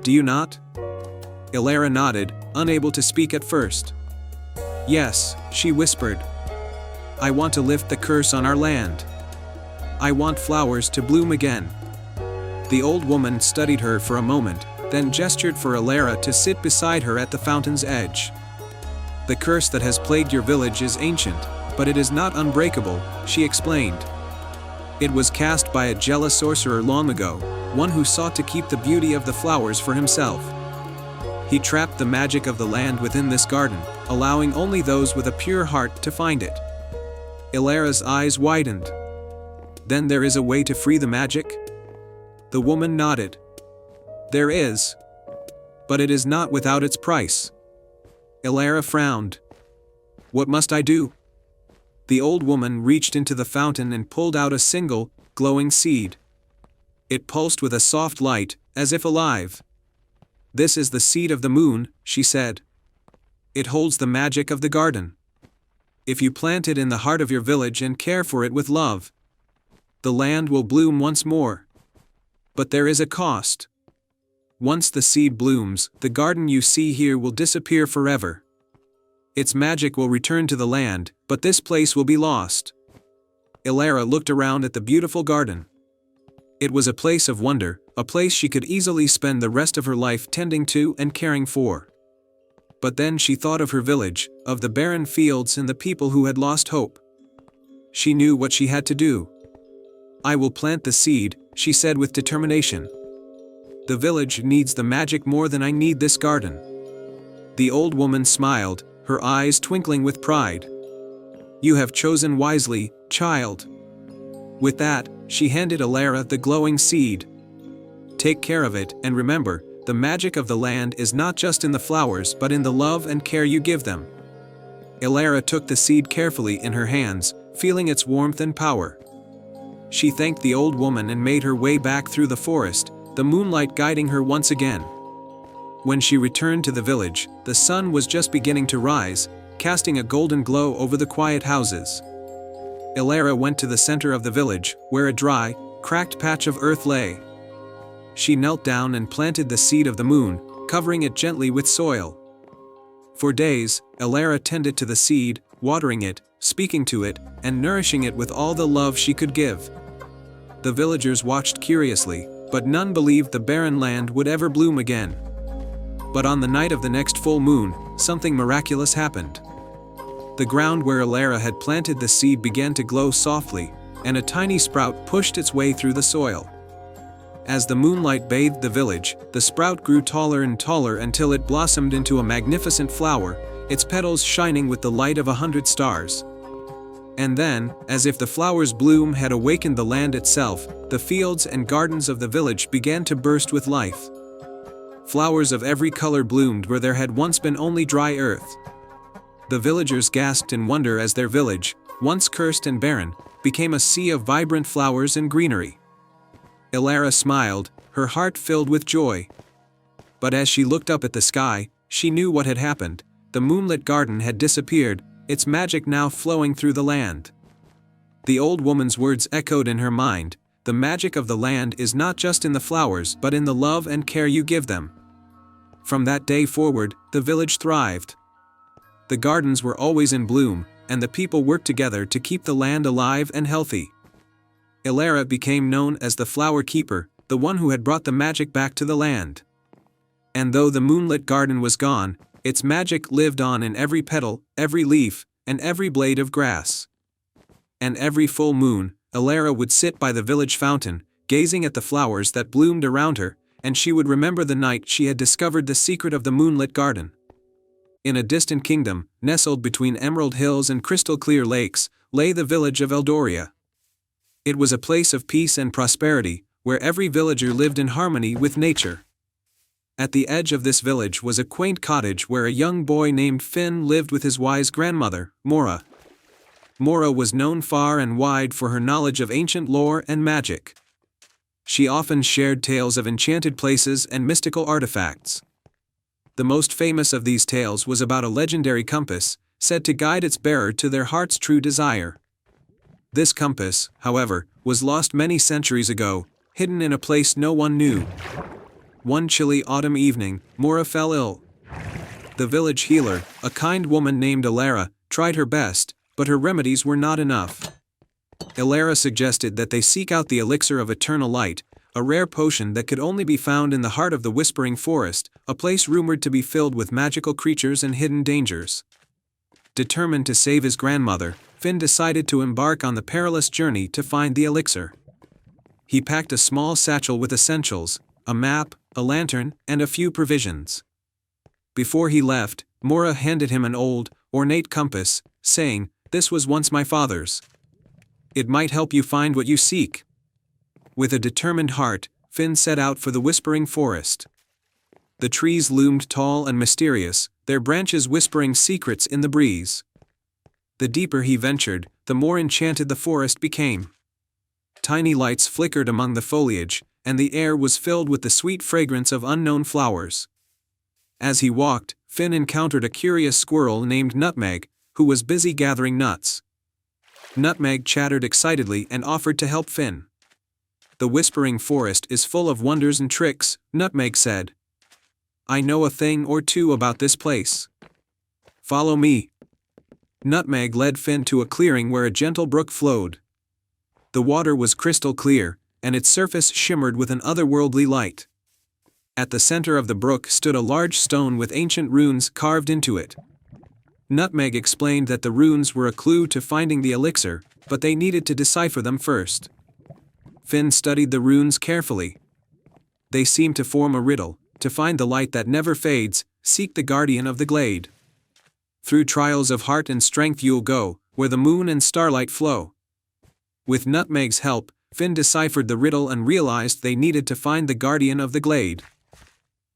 Do you not? Ilara nodded, unable to speak at first. Yes, she whispered. I want to lift the curse on our land. I want flowers to bloom again. The old woman studied her for a moment, then gestured for Ilara to sit beside her at the fountain's edge. The curse that has plagued your village is ancient, but it is not unbreakable, she explained. It was cast by a jealous sorcerer long ago, one who sought to keep the beauty of the flowers for himself. He trapped the magic of the land within this garden, allowing only those with a pure heart to find it. Ilara's eyes widened. Then there is a way to free the magic? The woman nodded. There is. But it is not without its price. Ilara frowned. What must I do? The old woman reached into the fountain and pulled out a single, glowing seed. It pulsed with a soft light, as if alive. This is the seed of the moon, she said. It holds the magic of the garden. If you plant it in the heart of your village and care for it with love, the land will bloom once more. But there is a cost. Once the seed blooms, the garden you see here will disappear forever. Its magic will return to the land, but this place will be lost. Ilara looked around at the beautiful garden. It was a place of wonder, a place she could easily spend the rest of her life tending to and caring for. But then she thought of her village, of the barren fields and the people who had lost hope. She knew what she had to do. I will plant the seed, she said with determination. The village needs the magic more than I need this garden. The old woman smiled, her eyes twinkling with pride. You have chosen wisely, child. With that, she handed Ilara the glowing seed. Take care of it, and remember, the magic of the land is not just in the flowers but in the love and care you give them. Ilara took the seed carefully in her hands, feeling its warmth and power. She thanked the old woman and made her way back through the forest, the moonlight guiding her once again. When she returned to the village, the sun was just beginning to rise, casting a golden glow over the quiet houses. Ilara went to the center of the village, where a dry, cracked patch of earth lay. She knelt down and planted the seed of the moon, covering it gently with soil. For days, Ilara tended to the seed, watering it, speaking to it, and nourishing it with all the love she could give. The villagers watched curiously, but none believed the barren land would ever bloom again. But on the night of the next full moon, something miraculous happened. The ground where Ilara had planted the seed began to glow softly, and a tiny sprout pushed its way through the soil. As the moonlight bathed the village, the sprout grew taller and taller until it blossomed into a magnificent flower, its petals shining with the light of 100 stars. And then, as if the flower's bloom had awakened the land itself, the fields and gardens of the village began to burst with life. Flowers of every color bloomed where there had once been only dry earth. The villagers gasped in wonder as their village, once cursed and barren, became a sea of vibrant flowers and greenery. Ilara smiled, her heart filled with joy. But as she looked up at the sky, she knew what had happened. The moonlit garden had disappeared, its magic now flowing through the land. The old woman's words echoed in her mind. The magic of the land is not just in the flowers but in the love and care you give them. From that day forward, the village thrived. The gardens were always in bloom, and the people worked together to keep the land alive and healthy. Ilara became known as the flower keeper, the one who had brought the magic back to the land. And though the moonlit garden was gone, its magic lived on in every petal, every leaf, and every blade of grass. And every full moon, Ilara would sit by the village fountain, gazing at the flowers that bloomed around her, and she would remember the night she had discovered the secret of the moonlit garden. In a distant kingdom, nestled between emerald hills and crystal-clear lakes, lay the village of Eldoria. It was a place of peace and prosperity, where every villager lived in harmony with nature. At the edge of this village was a quaint cottage where a young boy named Finn lived with his wise grandmother, Mora. Mora was known far and wide for her knowledge of ancient lore and magic. She often shared tales of enchanted places and mystical artifacts. The most famous of these tales was about a legendary compass, said to guide its bearer to their heart's true desire. This compass, however, was lost many centuries ago, hidden in a place no one knew. one chilly autumn evening, Mora fell ill. The village healer, a kind woman named Elara, tried her best, but her remedies were not enough. Elara suggested that they seek out the elixir of eternal light, a rare potion that could only be found in the heart of the Whispering Forest, a place rumored to be filled with magical creatures and hidden dangers. Determined to save his grandmother, Finn decided to embark on the perilous journey to find the elixir. He packed a small satchel with essentials, a map, a lantern, and a few provisions. Before he left, Mora handed him an old, ornate compass, saying, "This was once my father's. It might help you find what you seek." With a determined heart, Finn set out for the Whispering Forest. The trees loomed tall and mysterious, their branches whispering secrets in the breeze. The deeper he ventured, the more enchanted the forest became. Tiny lights flickered among the foliage, and the air was filled with the sweet fragrance of unknown flowers. As he walked, Finn encountered a curious squirrel named Nutmeg, who was busy gathering nuts. Nutmeg chattered excitedly and offered to help Finn. "The Whispering Forest is full of wonders and tricks," Nutmeg said. "I know a thing or two about this place. Follow me." Nutmeg led Finn to a clearing where a gentle brook flowed. The water was crystal clear, and its surface shimmered with an otherworldly light. At the center of the brook stood a large stone with ancient runes carved into it. Nutmeg explained that the runes were a clue to finding the elixir, but they needed to decipher them first. Finn studied the runes carefully. They seemed to form a riddle: to find the light that never fades, seek the guardian of the glade. Through trials of heart and strength you'll go, where the moon and starlight flow. With Nutmeg's help, Finn deciphered the riddle and realized they needed to find the guardian of the glade.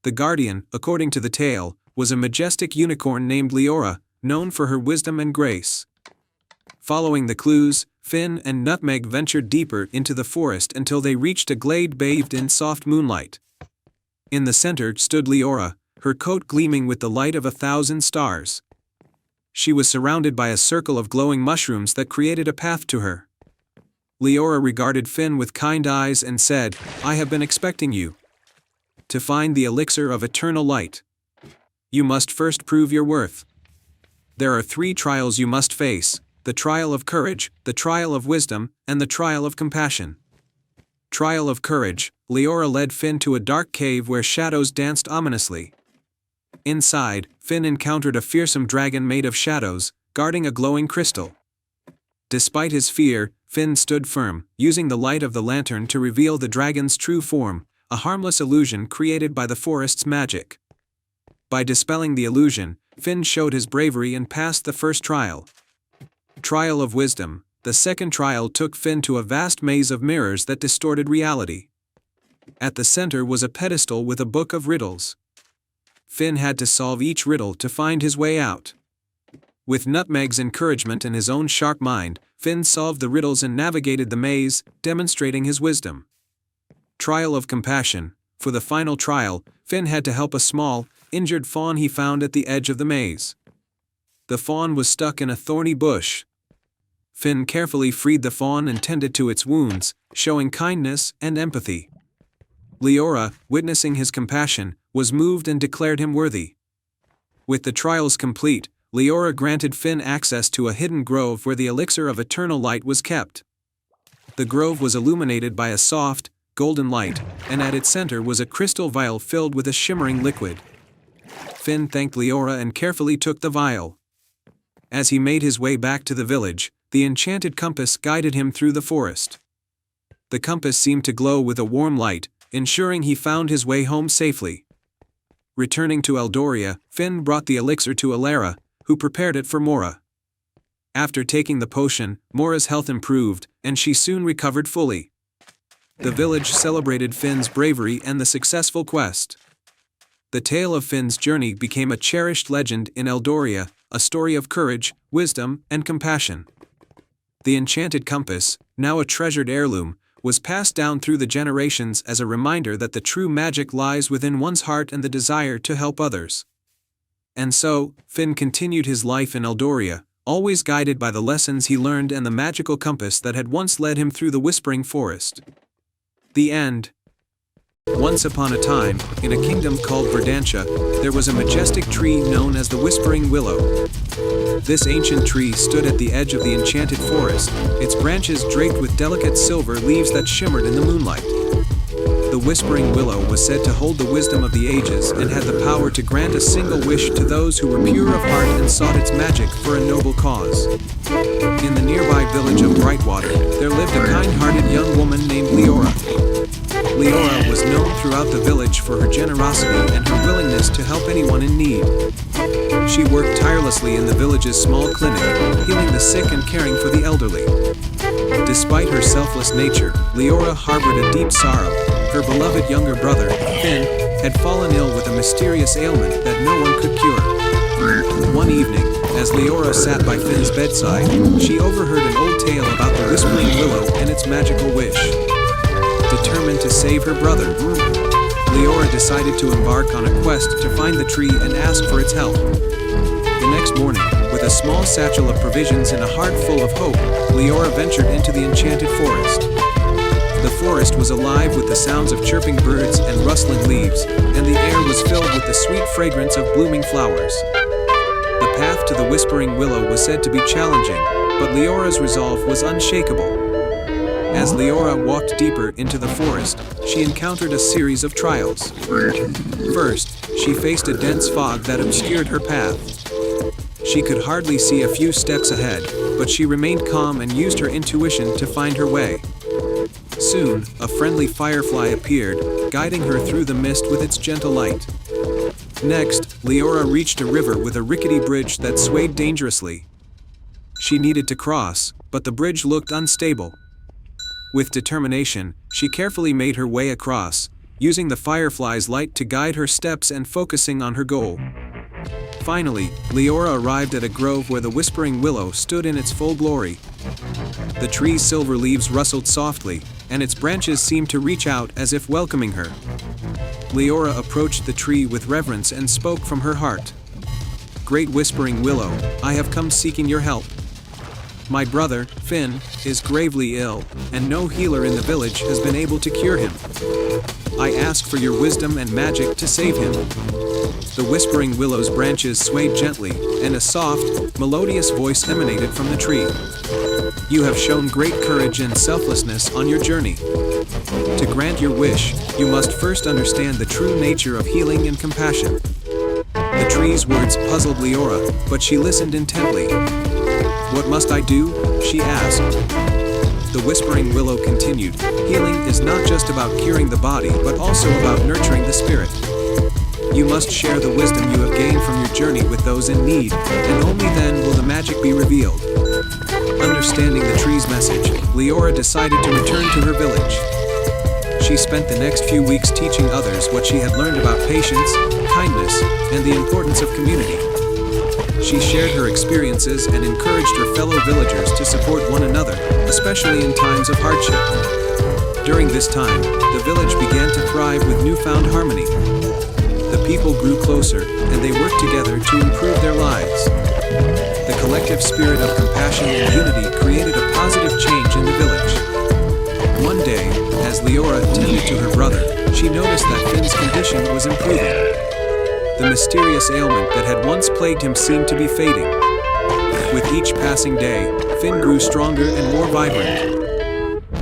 The guardian, according to the tale, was a majestic unicorn named Leora, known for her wisdom and grace. Following the clues, Finn and Nutmeg ventured deeper into the forest until they reached a glade bathed in soft moonlight. In the center stood Leora, her coat gleaming with the light of 1,000 stars. She was surrounded by a circle of glowing mushrooms that created a path to her. Leora regarded Finn with kind eyes and said, "I have been expecting you. To find the elixir of eternal light, you must first prove your worth. There are 3 trials you must face: the trial of courage, the trial of wisdom, and the trial of compassion." Trial of courage. Leora led Finn to a dark cave where shadows danced ominously. Inside, Finn encountered a fearsome dragon made of shadows, guarding a glowing crystal. Despite his fear, Finn stood firm, using the light of the lantern to reveal the dragon's true form, a harmless illusion created by the forest's magic. By dispelling the illusion, Finn showed his bravery and passed the first trial. Trial of wisdom. The second trial took Finn to a vast maze of mirrors that distorted reality. At the center was a pedestal with a book of riddles. Finn had to solve each riddle to find his way out. With Nutmeg's encouragement and his own sharp mind, Finn solved the riddles and navigated the maze, demonstrating his wisdom. Trial of compassion. For the final trial, Finn had to help a small, injured fawn he found at the edge of the maze. The fawn was stuck in a thorny bush. Finn carefully freed the fawn and tended to its wounds, showing kindness and empathy. Leora, witnessing his compassion, was moved and declared him worthy. With the trials complete, Leora granted Finn access to a hidden grove where the elixir of eternal light was kept. The grove was illuminated by a soft, golden light, and at its center was a crystal vial filled with a shimmering liquid. Finn thanked Leora and carefully took the vial. As he made his way back to the village, the enchanted compass guided him through the forest. The compass seemed to glow with a warm light, ensuring he found his way home safely. Returning to Eldoria, Finn brought the elixir to Elara, who prepared it for Mora. After taking the potion, Mora's health improved, and she soon recovered fully. The village celebrated Finn's bravery and the successful quest. The tale of Finn's journey became a cherished legend in Eldoria, a story of courage, wisdom, and compassion. The enchanted compass, now a treasured heirloom, was passed down through the generations as a reminder that the true magic lies within one's heart and the desire to help others. And so, Finn continued his life in Eldoria, always guided by the lessons he learned and the magical compass that had once led him through the Whispering Forest. The end. Once upon a time, in a kingdom called Verdantia, there was a majestic tree known as the Whispering Willow. This ancient tree stood at the edge of the enchanted forest, its branches draped with delicate silver leaves that shimmered in the moonlight. The Whispering Willow was said to hold the wisdom of the ages and had the power to grant a single wish to those who were pure of heart and sought its magic for a noble cause. In the nearby village of Brightwater, there lived a kind-hearted young woman named Leora. Leora was known throughout the village for her generosity and her willingness to help anyone in need. She worked tirelessly in the village's small clinic, healing the sick and caring for the elderly. Despite her selfless nature, Leora harbored a deep sorrow. Her beloved younger brother, Finn, had fallen ill with a mysterious ailment that no one could cure. One evening, as Leora sat by Finn's bedside, she overheard an old tale about the Whispering Willow and its magical wish. Determined to save her brother, Leora decided to embark on a quest to find the tree and ask for its help. The next morning, with a small satchel of provisions and a heart full of hope, Leora ventured into the enchanted forest. The forest was alive with the sounds of chirping birds and rustling leaves, and the air was filled with the sweet fragrance of blooming flowers. The path to the Whispering Willow was said to be challenging, but Leora's resolve was unshakable. As Leora walked deeper into the forest, she encountered a series of trials. First, she faced a dense fog that obscured her path. She could hardly see a few steps ahead, but she remained calm and used her intuition to find her way. Soon, a friendly firefly appeared, guiding her through the mist with its gentle light. Next, Leora reached a river with a rickety bridge that swayed dangerously. She needed to cross, but the bridge looked unstable. With determination, she carefully made her way across, using the firefly's light to guide her steps and focusing on her goal. Finally, Leora arrived at a grove where the Whispering Willow stood in its full glory. The tree's silver leaves rustled softly, and its branches seemed to reach out as if welcoming her. Leora approached the tree with reverence and spoke from her heart. "Great Whispering Willow, I have come seeking your help. My brother, Finn, is gravely ill, and no healer in the village has been able to cure him. I ask for your wisdom and magic to save him." The Whispering Willow's branches swayed gently, and a soft, melodious voice emanated from the tree. "You have shown great courage and selflessness on your journey. To grant your wish, you must first understand the true nature of healing and compassion." The tree's words puzzled Leora, but she listened intently. "What must I do?" she asked. The Whispering Willow continued, "Healing is not just about curing the body, but also about nurturing the spirit. You must share the wisdom you have gained from your journey with those in need, and only then will the magic be revealed." Understanding the tree's message, Leora decided to return to her village. She spent the next few weeks teaching others what she had learned about patience, kindness, and the importance of community. She shared her experiences and encouraged her fellow villagers to support one another, especially in times of hardship. During this time, the village began to thrive with newfound harmony. The people grew closer, and they worked together to improve their lives. The collective spirit of compassion and unity created a positive change in the village. One day, as Leora tended to her brother, she noticed that Finn's condition was improving. The mysterious ailment that had once plagued him seemed to be fading. With each passing day, Finn grew stronger and more vibrant.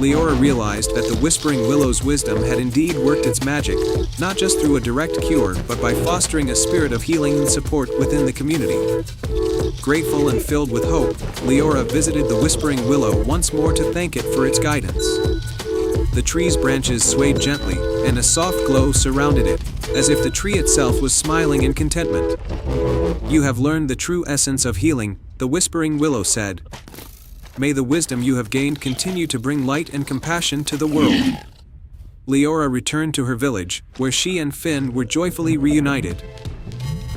Leora realized that the Whispering Willow's wisdom had indeed worked its magic, not just through a direct cure, but by fostering a spirit of healing and support within the community. Grateful and filled with hope, Leora visited the Whispering Willow once more to thank it for its guidance. The tree's branches swayed gently, and a soft glow surrounded it, as if the tree itself was smiling in contentment. "You have learned the true essence of healing," the Whispering Willow said. "May the wisdom you have gained continue to bring light and compassion to the world." Leora returned to her village, where she and Finn were joyfully reunited.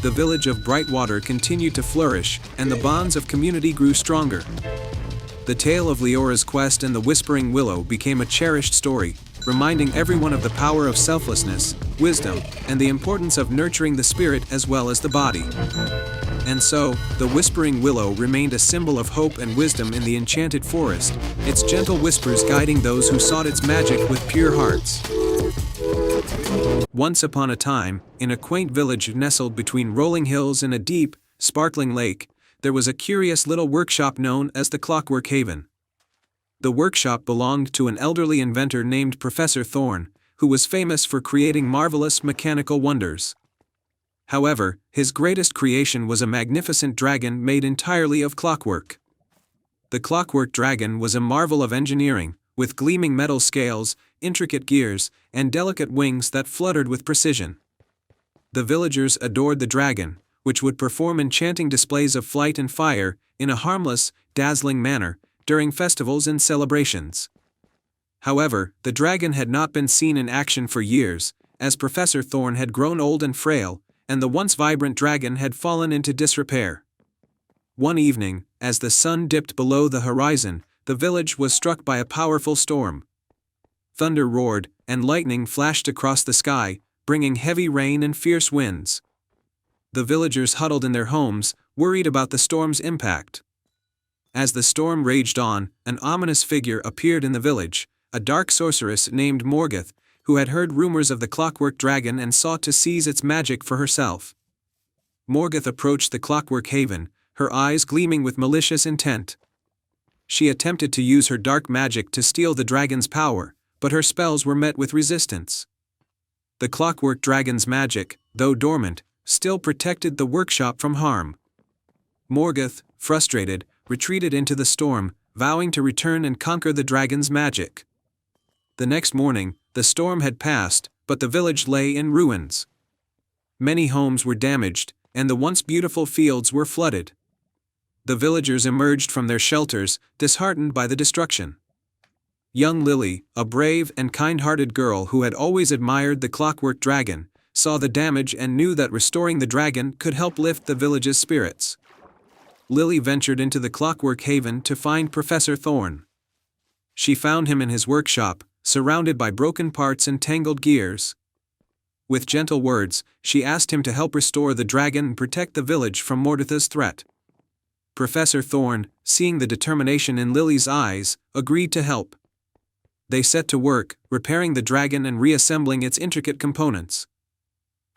The village of Brightwater continued to flourish, and the bonds of community grew stronger. The tale of Leora's quest and the Whispering Willow became a cherished story, reminding everyone of the power of selflessness, wisdom, and the importance of nurturing the spirit as well as the body. And so, the Whispering Willow remained a symbol of hope and wisdom in the enchanted forest, its gentle whispers guiding those who sought its magic with pure hearts. Once upon a time, in a quaint village nestled between rolling hills and a deep, sparkling lake, there was a curious little workshop known as the Clockwork Haven. The workshop belonged to an elderly inventor named Professor Thorn, who was famous for creating marvelous mechanical wonders. However, his greatest creation was a magnificent dragon made entirely of clockwork. The clockwork dragon was a marvel of engineering, with gleaming metal scales, intricate gears, and delicate wings that fluttered with precision. The villagers adored the dragon, which would perform enchanting displays of flight and fire, in a harmless, dazzling manner, during festivals and celebrations. However, the dragon had not been seen in action for years, as Professor Thorn had grown old and frail, and the once vibrant dragon had fallen into disrepair. One evening, as the sun dipped below the horizon, the village was struck by a powerful storm. Thunder roared, and lightning flashed across the sky, bringing heavy rain and fierce winds. The villagers huddled in their homes, worried about the storm's impact. As the storm raged on, an ominous figure appeared in the village, a dark sorceress named Morgoth, who had heard rumors of the clockwork dragon and sought to seize its magic for herself. Morgoth approached the Clockwork Haven, her eyes gleaming with malicious intent. She attempted to use her dark magic to steal the dragon's power, but her spells were met with resistance. The clockwork dragon's magic, though dormant, still protected the workshop from harm. Morgoth, frustrated, retreated into the storm, vowing to return and conquer the dragon's magic. The next morning, the storm had passed, but the village lay in ruins. Many homes were damaged, and the once beautiful fields were flooded. The villagers emerged from their shelters, disheartened by the destruction. Young Lily, a brave and kind-hearted girl who had always admired the clockwork dragon, saw the damage and knew that restoring the dragon could help lift the village's spirits. Lily ventured into the Clockwork Haven to find Professor Thorn. She found him in his workshop, surrounded by broken parts and tangled gears. With gentle words, she asked him to help restore the dragon and protect the village from Morgoth's threat. Professor Thorn, seeing the determination in Lily's eyes, agreed to help. They set to work, repairing the dragon and reassembling its intricate components.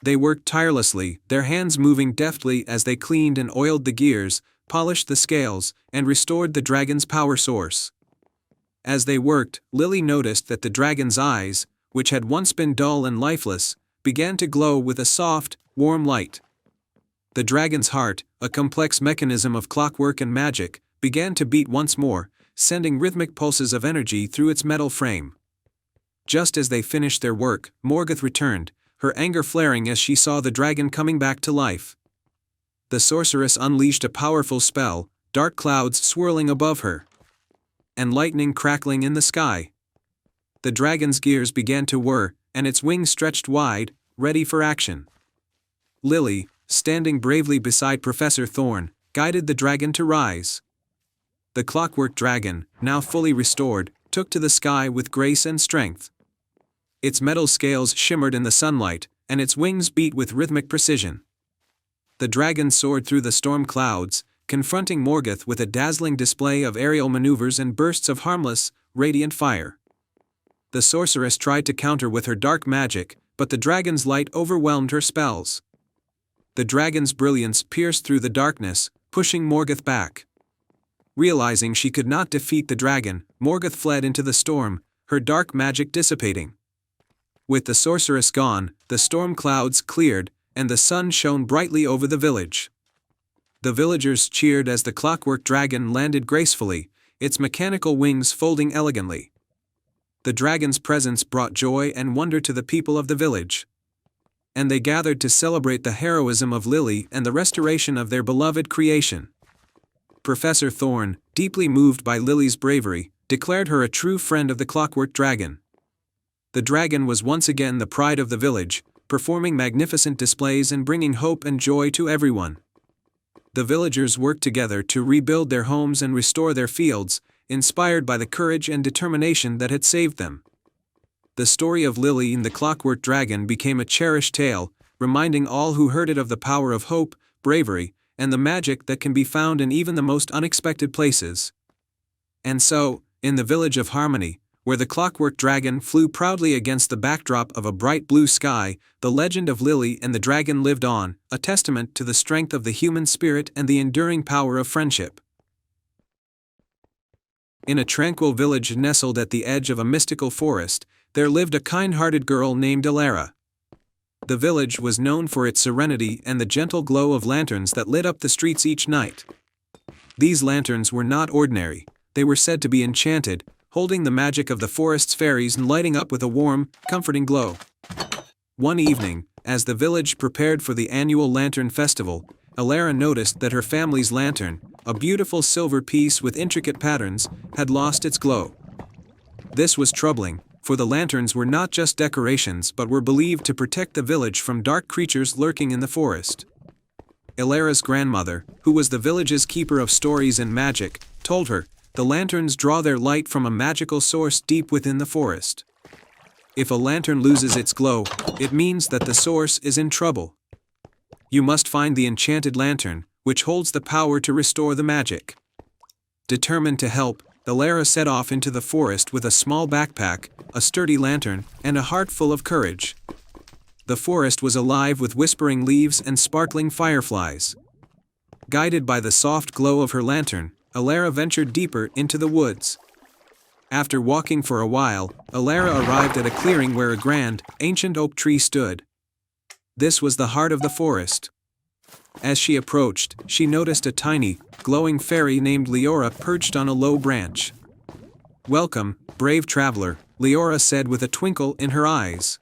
They worked tirelessly, their hands moving deftly as they cleaned and oiled the gears, polished the scales, and restored the dragon's power source. As they worked, Lily noticed that the dragon's eyes, which had once been dull and lifeless, began to glow with a soft, warm light. The dragon's heart, a complex mechanism of clockwork and magic, began to beat once more, sending rhythmic pulses of energy through its metal frame. Just as they finished their work, Morgoth returned, her anger flaring as she saw the dragon coming back to life. The sorceress unleashed a powerful spell, dark clouds swirling above her, and lightning crackling in the sky. The dragon's gears began to whir, and its wings stretched wide, ready for action. Lily, standing bravely beside Professor Thorn, guided the dragon to rise. The clockwork dragon, now fully restored, took to the sky with grace and strength. Its metal scales shimmered in the sunlight, and its wings beat with rhythmic precision. The dragon soared through the storm clouds, confronting Morgoth with a dazzling display of aerial maneuvers and bursts of harmless, radiant fire. The sorceress tried to counter with her dark magic, but the dragon's light overwhelmed her spells. The dragon's brilliance pierced through the darkness, pushing Morgoth back. Realizing she could not defeat the dragon, Morgoth fled into the storm, her dark magic dissipating. With the sorceress gone, the storm clouds cleared, and the sun shone brightly over the village. The villagers cheered as the clockwork dragon landed gracefully, its mechanical wings folding elegantly. The dragon's presence brought joy and wonder to the people of the village. And they gathered to celebrate the heroism of Lily and the restoration of their beloved creation. Professor Thorn, deeply moved by Lily's bravery, declared her a true friend of the clockwork dragon. The dragon was once again the pride of the village, performing magnificent displays and bringing hope and joy to everyone. The villagers worked together to rebuild their homes and restore their fields, inspired by the courage and determination that had saved them. The story of Lily and the clockwork dragon became a cherished tale, reminding all who heard it of the power of hope, bravery, and the magic that can be found in even the most unexpected places. And so, in the village of Harmony, where the clockwork dragon flew proudly against the backdrop of a bright blue sky, the legend of Lily and the dragon lived on, a testament to the strength of the human spirit and the enduring power of friendship. In a tranquil village nestled at the edge of a mystical forest, there lived a kind-hearted girl named Elara. The village was known for its serenity and the gentle glow of lanterns that lit up the streets each night. These lanterns were not ordinary, they were said to be enchanted, holding the magic of the forest's fairies and lighting up with a warm, comforting glow. One evening, as the village prepared for the annual Lantern Festival, Elara noticed that her family's lantern, a beautiful silver piece with intricate patterns, had lost its glow. This was troubling, for the lanterns were not just decorations but were believed to protect the village from dark creatures lurking in the forest. Elara's grandmother, who was the village's keeper of stories and magic, told her, "The lanterns draw their light from a magical source deep within the forest. If a lantern loses its glow, it means that the source is in trouble. You must find the enchanted lantern, which holds the power to restore the magic." Determined to help, Elara set off into the forest with a small backpack, a sturdy lantern, and a heart full of courage. The forest was alive with whispering leaves and sparkling fireflies. Guided by the soft glow of her lantern, Elara ventured deeper into the woods. After walking for a while, Elara arrived at a clearing where a grand, ancient oak tree stood. This was the heart of the forest. As she approached, she noticed a tiny, glowing fairy named Leora perched on a low branch. "Welcome, brave traveler," Leora said with a twinkle in her eyes.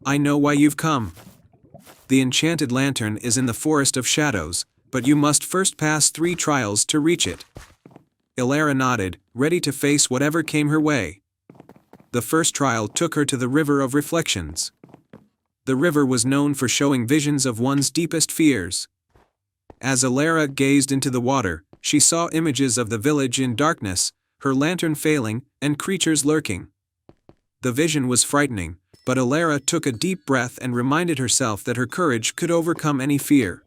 "I know why you've come. The enchanted lantern is in the Forest of Shadows, but you must first pass 3 trials to reach it." Elara nodded, ready to face whatever came her way. The first trial took her to the River of Reflections. The river was known for showing visions of one's deepest fears. As Elara gazed into the water, she saw images of the village in darkness, her lantern failing, and creatures lurking. The vision was frightening, but Elara took a deep breath and reminded herself that her courage could overcome any fear.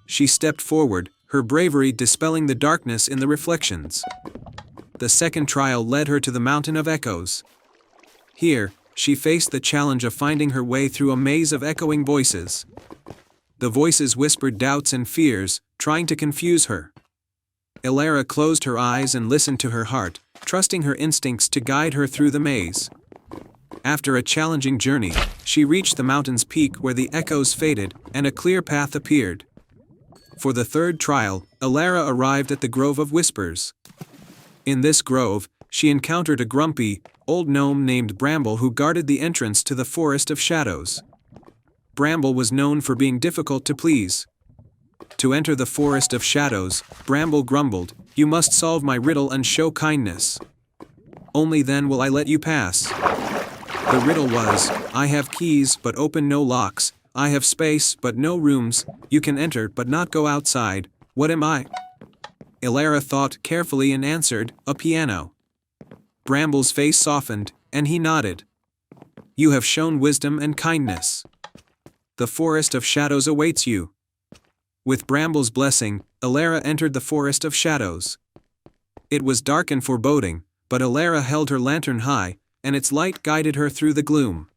She stepped forward, her bravery dispelling the darkness in the reflections. The second trial led her to the Mountain of Echoes. Here, she faced the challenge of finding her way through a maze of echoing voices. The voices whispered doubts and fears, trying to confuse her. Elara closed her eyes and listened to her heart, trusting her instincts to guide her through the maze. After a challenging journey, she reached the mountain's peak where the echoes faded and a clear path appeared. For the third trial, Elara arrived at the Grove of Whispers. In this grove, she encountered a grumpy, old gnome named Bramble who guarded the entrance to the Forest of Shadows. Bramble was known for being difficult to please. To enter the Forest of Shadows, Bramble grumbled, "You must solve my riddle and show kindness. Only then will I let you pass." The riddle was, "I have keys but open no locks, I have space but no rooms, you can enter but not go outside, what am I?" Elara thought carefully and answered, "A piano." Bramble's face softened, and he nodded. "You have shown wisdom and kindness. The Forest of Shadows awaits you." With Bramble's blessing, Elara entered the Forest of Shadows. It was dark and foreboding, but Elara held her lantern high, and its light guided her through the gloom.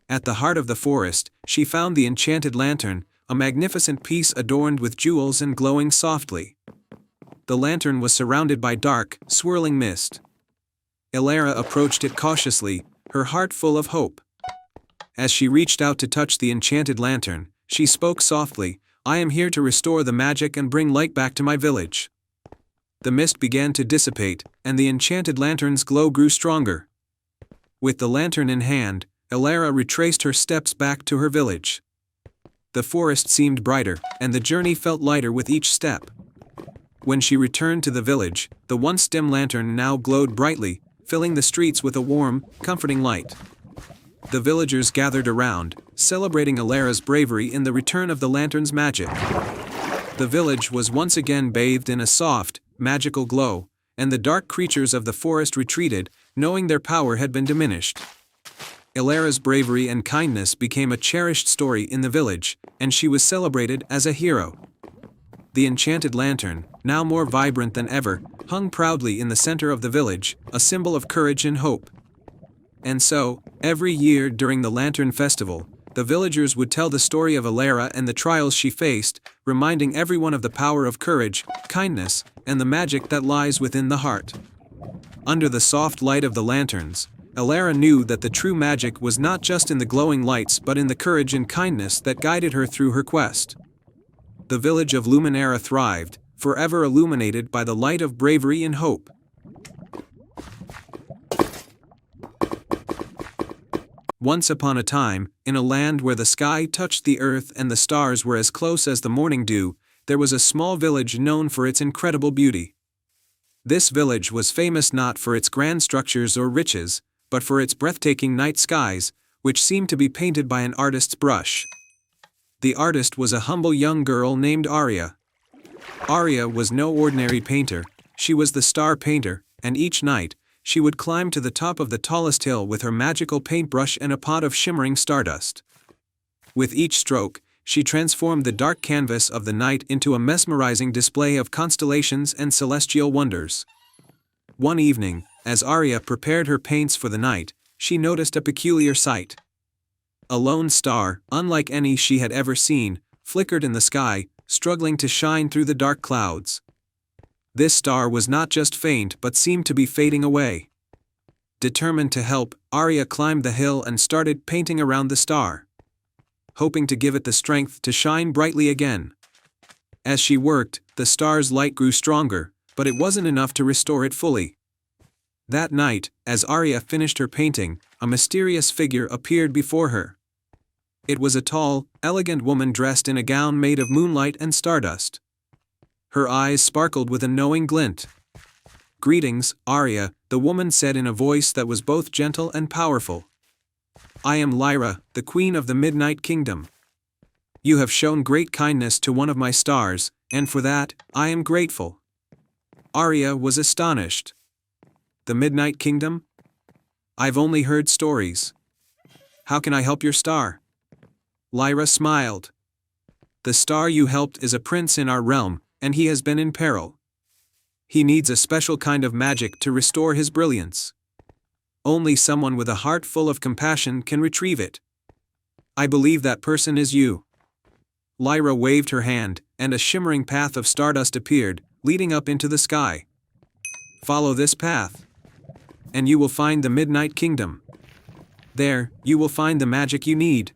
At the heart of the forest, she found the enchanted lantern, a magnificent piece adorned with jewels and glowing softly. The lantern was surrounded by dark, swirling mist. Elara approached it cautiously, her heart full of hope. As she reached out to touch the enchanted lantern, she spoke softly, "I am here to restore the magic and bring light back to my village." The mist began to dissipate, and the enchanted lantern's glow grew stronger. With the lantern in hand, Elara retraced her steps back to her village. The forest seemed brighter, and the journey felt lighter with each step. When she returned to the village, the once dim lantern now glowed brightly, filling the streets with a warm, comforting light. The villagers gathered around, celebrating Elara's bravery in the return of the lantern's magic. The village was once again bathed in a soft, magical glow, and the dark creatures of the forest retreated, knowing their power had been diminished. Elara's bravery and kindness became a cherished story in the village, and she was celebrated as a hero. The enchanted lantern, now more vibrant than ever, hung proudly in the center of the village, a symbol of courage and hope. And so, every year during the Lantern Festival, the villagers would tell the story of Alara and the trials she faced, reminding everyone of the power of courage, kindness, and the magic that lies within the heart. Under the soft light of the lanterns, Alara knew that the true magic was not just in the glowing lights but in the courage and kindness that guided her through her quest. The village of Luminara thrived, forever illuminated by the light of bravery and hope. Once upon a time, in a land where the sky touched the earth and the stars were as close as the morning dew, there was a small village known for its incredible beauty. This village was famous not for its grand structures or riches, but for its breathtaking night skies, which seemed to be painted by an artist's brush. The artist was a humble young girl named Arya. Arya was no ordinary painter, she was the star painter, and each night, she would climb to the top of the tallest hill with her magical paintbrush and a pot of shimmering stardust. With each stroke, she transformed the dark canvas of the night into a mesmerizing display of constellations and celestial wonders. One evening, as Arya prepared her paints for the night, she noticed a peculiar sight. A lone star, unlike any she had ever seen, flickered in the sky, struggling to shine through the dark clouds. This star was not just faint but seemed to be fading away. Determined to help, Arya climbed the hill and started painting around the star, hoping to give it the strength to shine brightly again. As she worked, the star's light grew stronger, but it wasn't enough to restore it fully. That night, as Arya finished her painting, a mysterious figure appeared before her. It was a tall, elegant woman dressed in a gown made of moonlight and stardust. Her eyes sparkled with a knowing glint. "Greetings, Arya," the woman said in a voice that was both gentle and powerful. "I am Lyra, the Queen of the Midnight Kingdom. You have shown great kindness to one of my stars, and for that, I am grateful." Arya was astonished. "The Midnight Kingdom? I've only heard stories. How can I help your star?" Lyra smiled. "The star you helped is a prince in our realm, and he has been in peril. He needs a special kind of magic to restore his brilliance. Only someone with a heart full of compassion can retrieve it. I believe that person is you." Lyra waved her hand, and a shimmering path of stardust appeared, leading up into the sky. "Follow this path, and you will find the Midnight Kingdom. There, you will find the magic you need."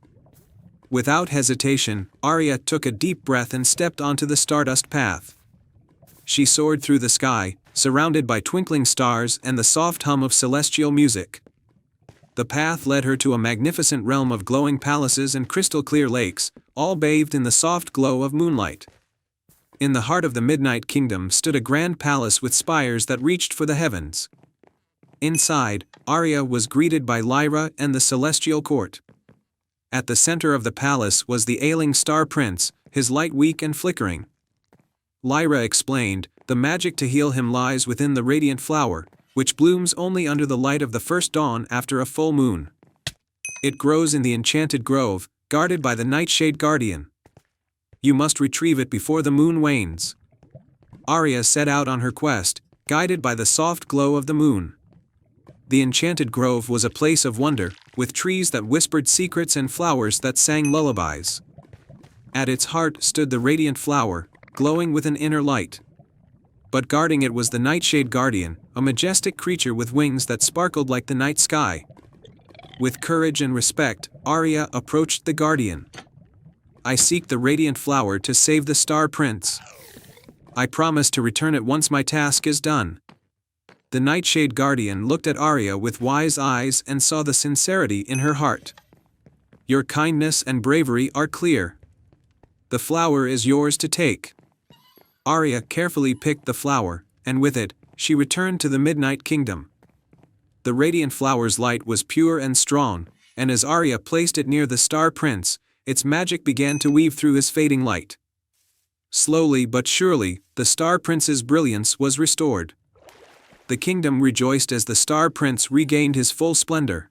Without hesitation, Arya took a deep breath and stepped onto the stardust path. She soared through the sky, surrounded by twinkling stars and the soft hum of celestial music. The path led her to a magnificent realm of glowing palaces and crystal-clear lakes, all bathed in the soft glow of moonlight. In the heart of the Midnight Kingdom stood a grand palace with spires that reached for the heavens. Inside, Arya was greeted by Lyra and the celestial court. At the center of the palace was the ailing Star Prince, his light weak and flickering. Lyra explained, "The magic to heal him lies within the radiant flower, which blooms only under the light of the first dawn after a full moon. It grows in the enchanted grove, guarded by the Nightshade Guardian. You must retrieve it before the moon wanes." Arya set out on her quest, guided by the soft glow of the moon. The enchanted grove was a place of wonder, with trees that whispered secrets and flowers that sang lullabies. At its heart stood the radiant flower, glowing with an inner light. But guarding it was the Nightshade Guardian, a majestic creature with wings that sparkled like the night sky. With courage and respect, Arya approached the Guardian. "I seek the radiant flower to save the Star Prince. I promise to return it once my task is done." The Nightshade Guardian looked at Arya with wise eyes and saw the sincerity in her heart. "Your kindness and bravery are clear. The flower is yours to take." Arya carefully picked the flower, and with it, she returned to the Midnight Kingdom. The radiant flower's light was pure and strong, and as Arya placed it near the Star Prince, its magic began to weave through his fading light. Slowly but surely, the Star Prince's brilliance was restored. The kingdom rejoiced as the Star Prince regained his full splendor.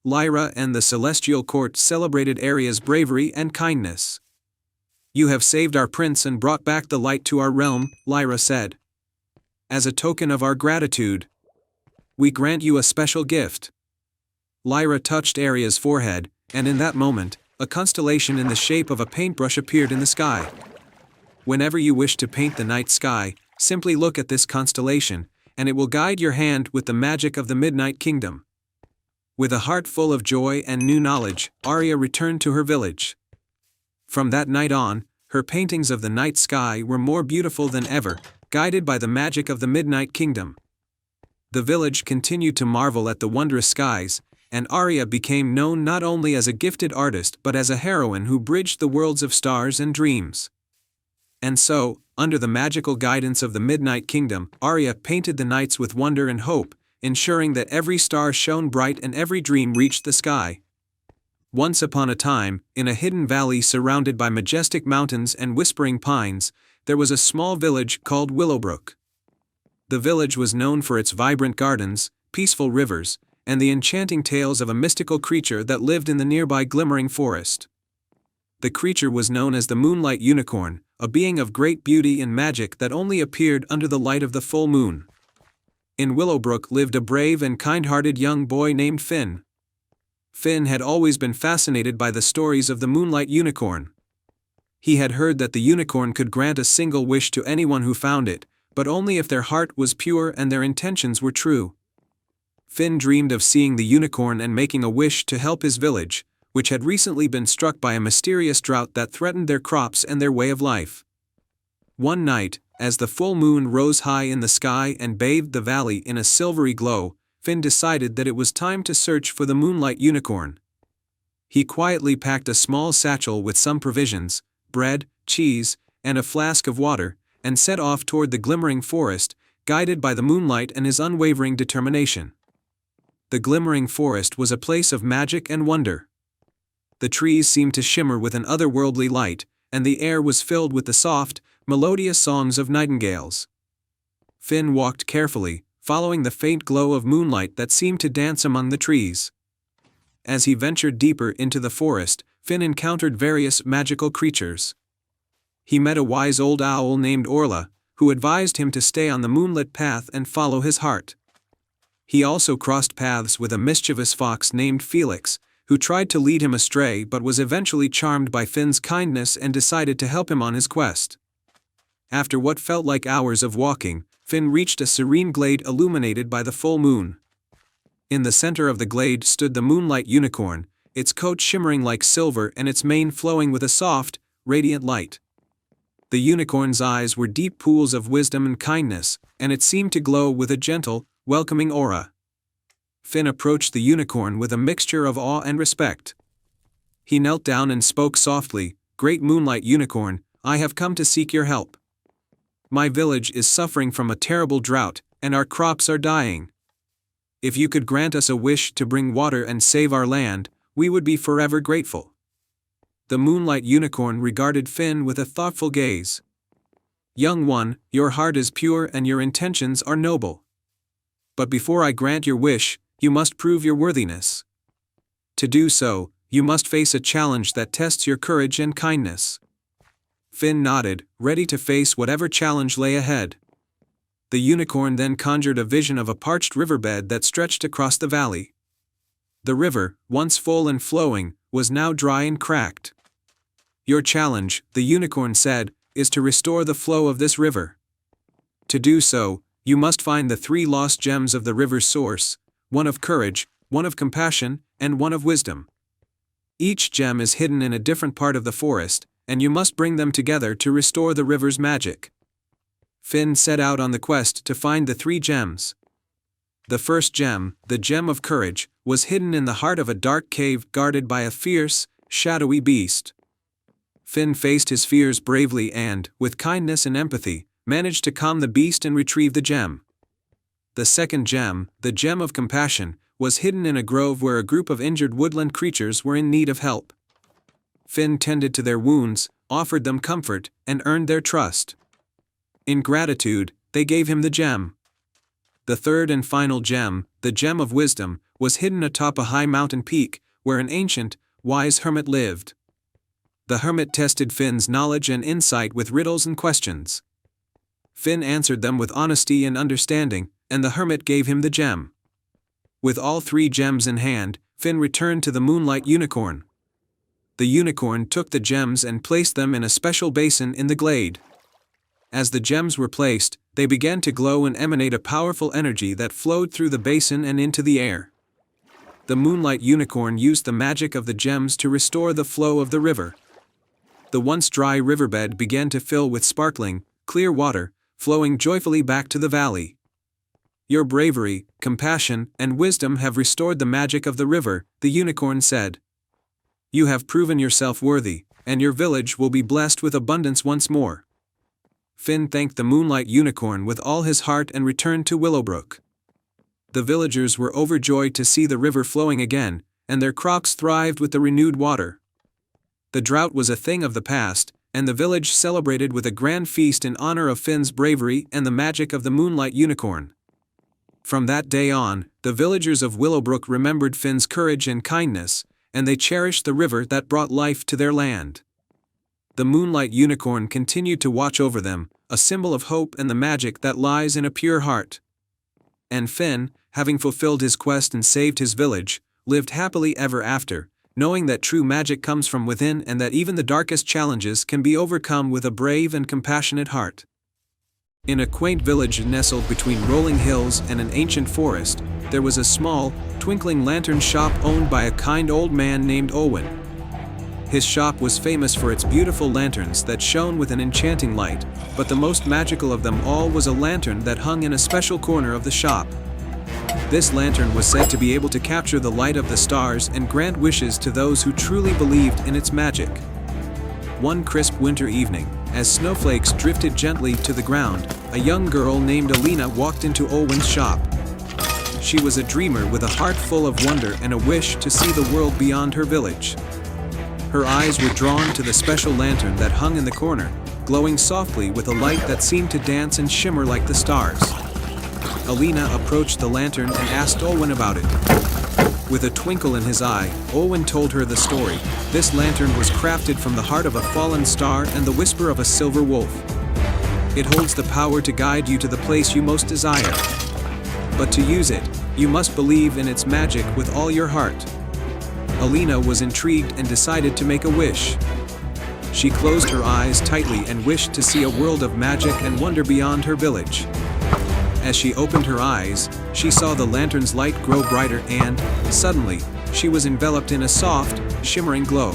Lyra and the Celestial Court celebrated Arya's bravery and kindness. You have saved our prince and brought back the light to our realm, Lyra said. As a token of our gratitude, we grant you a special gift. Lyra touched Aria's forehead, and in that moment, a constellation in the shape of a paintbrush appeared in the sky. Whenever you wish to paint the night sky, simply look at this constellation, and it will guide your hand with the magic of the Midnight Kingdom. With a heart full of joy and new knowledge, Aria returned to her village. From that night on, her paintings of the night sky were more beautiful than ever, guided by the magic of the Midnight Kingdom. The village continued to marvel at the wondrous skies, and Aria became known not only as a gifted artist but as a heroine who bridged the worlds of stars and dreams. And so, under the magical guidance of the Midnight Kingdom, Aria painted the nights with wonder and hope, ensuring that every star shone bright and every dream reached the sky. Once upon a time, in a hidden valley surrounded by majestic mountains and whispering pines, there was a small village called Willowbrook. The village was known for its vibrant gardens, peaceful rivers, and the enchanting tales of a mystical creature that lived in the nearby glimmering forest. The creature was known as the Moonlight Unicorn, a being of great beauty and magic that only appeared under the light of the full moon. In Willowbrook lived a brave and kind-hearted young boy named Finn. Finn had always been fascinated by the stories of the Moonlight Unicorn. He had heard that the unicorn could grant a single wish to anyone who found it, but only if their heart was pure and their intentions were true. Finn dreamed of seeing the unicorn and making a wish to help his village, which had recently been struck by a mysterious drought that threatened their crops and their way of life. One night, as the full moon rose high in the sky and bathed the valley in a silvery glow, Finn decided that it was time to search for the Moonlight Unicorn. He quietly packed a small satchel with some provisions, bread, cheese, and a flask of water, and set off toward the glimmering forest, guided by the moonlight and his unwavering determination. The glimmering forest was a place of magic and wonder. The trees seemed to shimmer with an otherworldly light, and the air was filled with the soft, melodious songs of nightingales. Finn walked carefully, following the faint glow of moonlight that seemed to dance among the trees. As he ventured deeper into the forest, Finn encountered various magical creatures. He met a wise old owl named Orla, who advised him to stay on the moonlit path and follow his heart. He also crossed paths with a mischievous fox named Felix, who tried to lead him astray but was eventually charmed by Finn's kindness and decided to help him on his quest. After what felt like hours of walking, Finn reached a serene glade illuminated by the full moon. In the center of the glade stood the Moonlight Unicorn, its coat shimmering like silver and its mane flowing with a soft, radiant light. The unicorn's eyes were deep pools of wisdom and kindness, and it seemed to glow with a gentle, welcoming aura. Finn approached the unicorn with a mixture of awe and respect. He knelt down and spoke softly, "Great Moonlight Unicorn, I have come to seek your help. My village is suffering from a terrible drought, and our crops are dying. If you could grant us a wish to bring water and save our land, we would be forever grateful." The Moonlight Unicorn regarded Finn with a thoughtful gaze. "Young one, your heart is pure and your intentions are noble. But before I grant your wish, you must prove your worthiness. To do so, you must face a challenge that tests your courage and kindness." Finn nodded, ready to face whatever challenge lay ahead. The unicorn then conjured a vision of a parched riverbed that stretched across the valley. The river, once full and flowing, was now dry and cracked. "Your challenge," the unicorn said, "is to restore the flow of this river. To do so, you must find the 3 lost gems of the river's source, one of courage, one of compassion, and one of wisdom. Each gem is hidden in a different part of the forest, and you must bring them together to restore the river's magic." Finn set out on the quest to find the 3 gems. The first gem, the gem of courage, was hidden in the heart of a dark cave guarded by a fierce, shadowy beast. Finn faced his fears bravely and, with kindness and empathy, managed to calm the beast and retrieve the gem. The second gem, the gem of compassion, was hidden in a grove where a group of injured woodland creatures were in need of help. Finn tended to their wounds, offered them comfort, and earned their trust. In gratitude, they gave him the gem. The third and final gem, the gem of wisdom, was hidden atop a high mountain peak, where an ancient, wise hermit lived. The hermit tested Finn's knowledge and insight with riddles and questions. Finn answered them with honesty and understanding, and the hermit gave him the gem. With all 3 gems in hand, Finn returned to the Moonlight Unicorn. The unicorn took the gems and placed them in a special basin in the glade. As the gems were placed, they began to glow and emanate a powerful energy that flowed through the basin and into the air. The Moonlight Unicorn used the magic of the gems to restore the flow of the river. The once dry riverbed began to fill with sparkling, clear water, flowing joyfully back to the valley. Your bravery, compassion, and wisdom have restored the magic of the river, the unicorn said. You have proven yourself worthy, and your village will be blessed with abundance once more. Finn thanked the Moonlight Unicorn with all his heart and returned to Willowbrook. The villagers were overjoyed to see the river flowing again, and their crops thrived with the renewed water. The drought was a thing of the past, and the village celebrated with a grand feast in honor of Finn's bravery and the magic of the Moonlight Unicorn. From that day on, the villagers of Willowbrook remembered Finn's courage and kindness, and they cherished the river that brought life to their land. The Moonlight Unicorn continued to watch over them, a symbol of hope and the magic that lies in a pure heart. And Finn, having fulfilled his quest and saved his village, lived happily ever after, knowing that true magic comes from within and that even the darkest challenges can be overcome with a brave and compassionate heart. In a quaint village nestled between rolling hills and an ancient forest, there was a small, twinkling lantern shop owned by a kind old man named Olwen. His shop was famous for its beautiful lanterns that shone with an enchanting light, but the most magical of them all was a lantern that hung in a special corner of the shop. This lantern was said to be able to capture the light of the stars and grant wishes to those who truly believed in its magic. One crisp winter evening, as snowflakes drifted gently to the ground, a young girl named Alina walked into Olwen's shop. She was a dreamer with a heart full of wonder and a wish to see the world beyond her village. Her eyes were drawn to the special lantern that hung in the corner, glowing softly with a light that seemed to dance and shimmer like the stars. Alina approached the lantern and asked Olwen about it. With a twinkle in his eye, Olwen told her the story. This lantern was crafted from the heart of a fallen star and the whisper of a silver wolf. It holds the power to guide you to the place you most desire. But to use it, you must believe in its magic with all your heart. Alina was intrigued and decided to make a wish. She closed her eyes tightly and wished to see a world of magic and wonder beyond her village. As she opened her eyes, she saw the lantern's light grow brighter and, suddenly, she was enveloped in a soft, shimmering glow.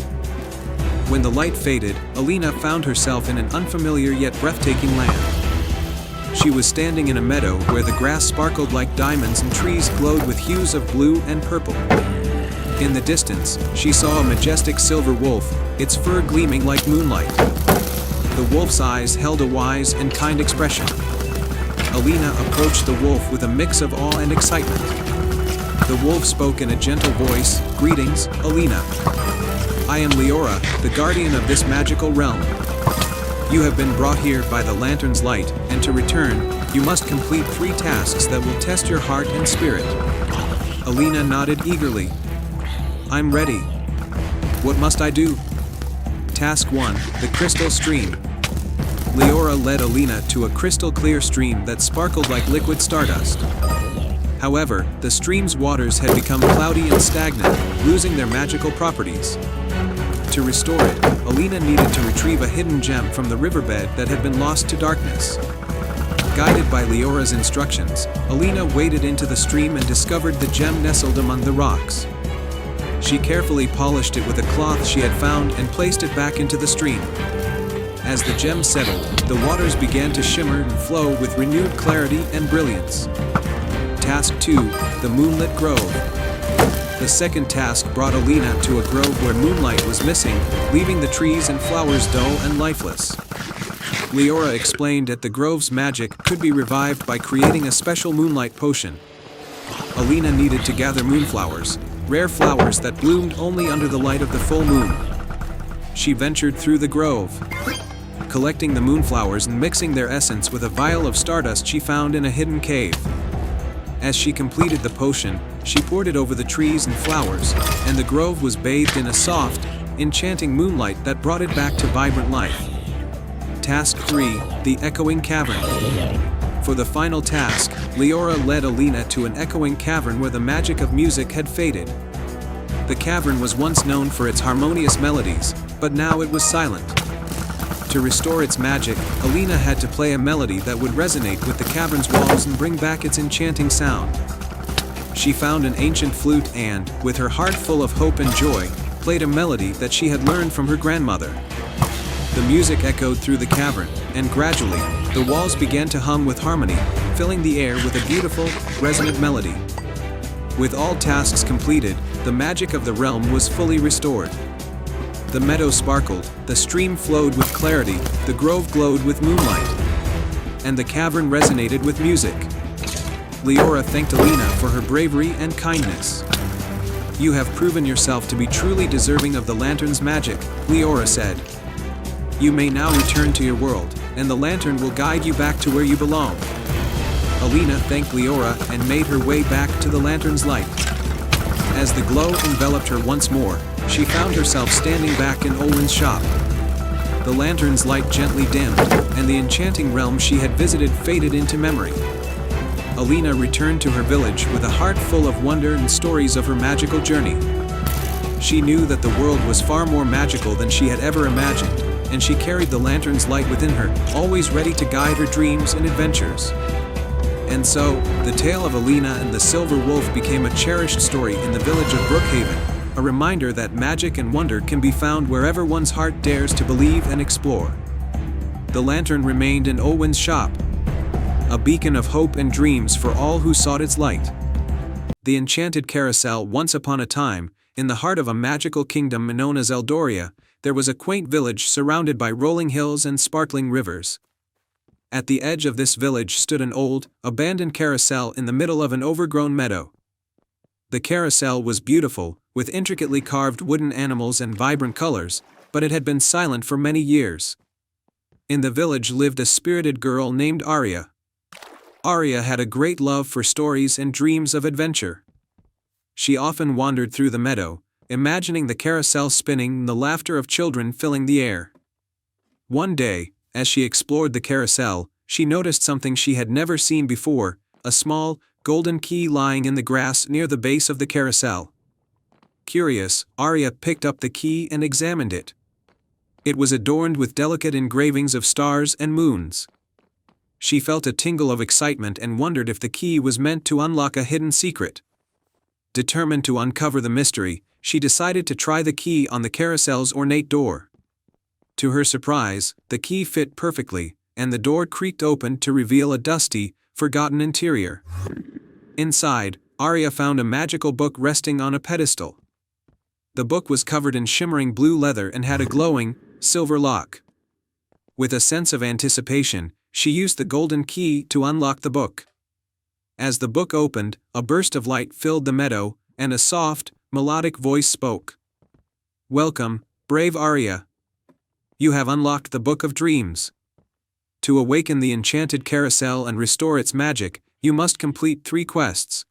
When the light faded, Alina found herself in an unfamiliar yet breathtaking land. She was standing in a meadow where the grass sparkled like diamonds and trees glowed with hues of blue and purple. In the distance, she saw a majestic silver wolf, its fur gleaming like moonlight. The wolf's eyes held a wise and kind expression. Alina approached the wolf with a mix of awe and excitement. The wolf spoke in a gentle voice, "Greetings, Alina. I am Leora, the guardian of this magical realm. You have been brought here by the lantern's light, and to return, you must complete 3 tasks that will test your heart and spirit." Alina nodded eagerly. "I'm ready. What must I do?" Task 1, the crystal stream. Leora led Alina to a crystal-clear stream that sparkled like liquid stardust. However, the stream's waters had become cloudy and stagnant, losing their magical properties. To restore it, Alina needed to retrieve a hidden gem from the riverbed that had been lost to darkness. Guided by Leora's instructions, Alina waded into the stream and discovered the gem nestled among the rocks. She carefully polished it with a cloth she had found and placed it back into the stream. As the gem settled, the waters began to shimmer and flow with renewed clarity and brilliance. Task 2, the Moonlit Grove. The second task brought Alina to a grove where moonlight was missing, leaving the trees and flowers dull and lifeless. Leora explained that the grove's magic could be revived by creating a special moonlight potion. Alina needed to gather moonflowers, rare flowers that bloomed only under the light of the full moon. She ventured through the grove, collecting the moonflowers and mixing their essence with a vial of stardust she found in a hidden cave. As she completed the potion, she poured it over the trees and flowers, and the grove was bathed in a soft, enchanting moonlight that brought it back to vibrant life. Task 3, the Echoing Cavern. For the final task, Leora led Alina to an echoing cavern where the magic of music had faded. The cavern was once known for its harmonious melodies, but now it was silent. To restore its magic, Alina had to play a melody that would resonate with the cavern's walls and bring back its enchanting sound. She found an ancient flute and, with her heart full of hope and joy, played a melody that she had learned from her grandmother. The music echoed through the cavern, and gradually, the walls began to hum with harmony, filling the air with a beautiful, resonant melody. With all tasks completed, the magic of the realm was fully restored. The meadow sparkled, the stream flowed with clarity, the grove glowed with moonlight, and the cavern resonated with music. Leora thanked Alina for her bravery and kindness. "You have proven yourself to be truly deserving of the lantern's magic," Leora said. "You may now return to your world, and the lantern will guide you back to where you belong." Alina thanked Leora and made her way back to the lantern's light. As the glow enveloped her once more, she found herself standing back in Olwen's shop. The lantern's light gently dimmed, and the enchanting realm she had visited faded into memory. Alina returned to her village with a heart full of wonder and stories of her magical journey. She knew that the world was far more magical than she had ever imagined, and she carried the lantern's light within her, always ready to guide her dreams and adventures. And so, the tale of Alina and the Silver Wolf became a cherished story in the village of Brookhaven, a reminder that magic and wonder can be found wherever one's heart dares to believe and explore. The lantern remained in Olwen's shop, a beacon of hope and dreams for all who sought its light. The enchanted carousel. Once upon a time, in the heart of a magical kingdom known as Eldoria, there was a quaint village surrounded by rolling hills and sparkling rivers. At the edge of this village stood an old, abandoned carousel in the middle of an overgrown meadow. The carousel was beautiful, with intricately carved wooden animals and vibrant colors, but it had been silent for many years. In the village lived a spirited girl named Arya. Arya had a great love for stories and dreams of adventure. She often wandered through the meadow, imagining the carousel spinning and the laughter of children filling the air. One day, as she explored the carousel, she noticed something she had never seen before, a small, golden key lying in the grass near the base of the carousel. Curious, Arya picked up the key and examined it. It was adorned with delicate engravings of stars and moons. She felt a tingle of excitement and wondered if the key was meant to unlock a hidden secret. Determined to uncover the mystery, she decided to try the key on the carousel's ornate door. To her surprise, the key fit perfectly, and the door creaked open to reveal a dusty, forgotten interior. Inside, Arya found a magical book resting on a pedestal. The book was covered in shimmering blue leather and had a glowing, silver lock. With a sense of anticipation, she used the golden key to unlock the book. As the book opened, a burst of light filled the meadow, and a soft, melodic voice spoke. "Welcome, brave Arya. You have unlocked the Book of Dreams. To awaken the enchanted carousel and restore its magic, you must complete 3 quests.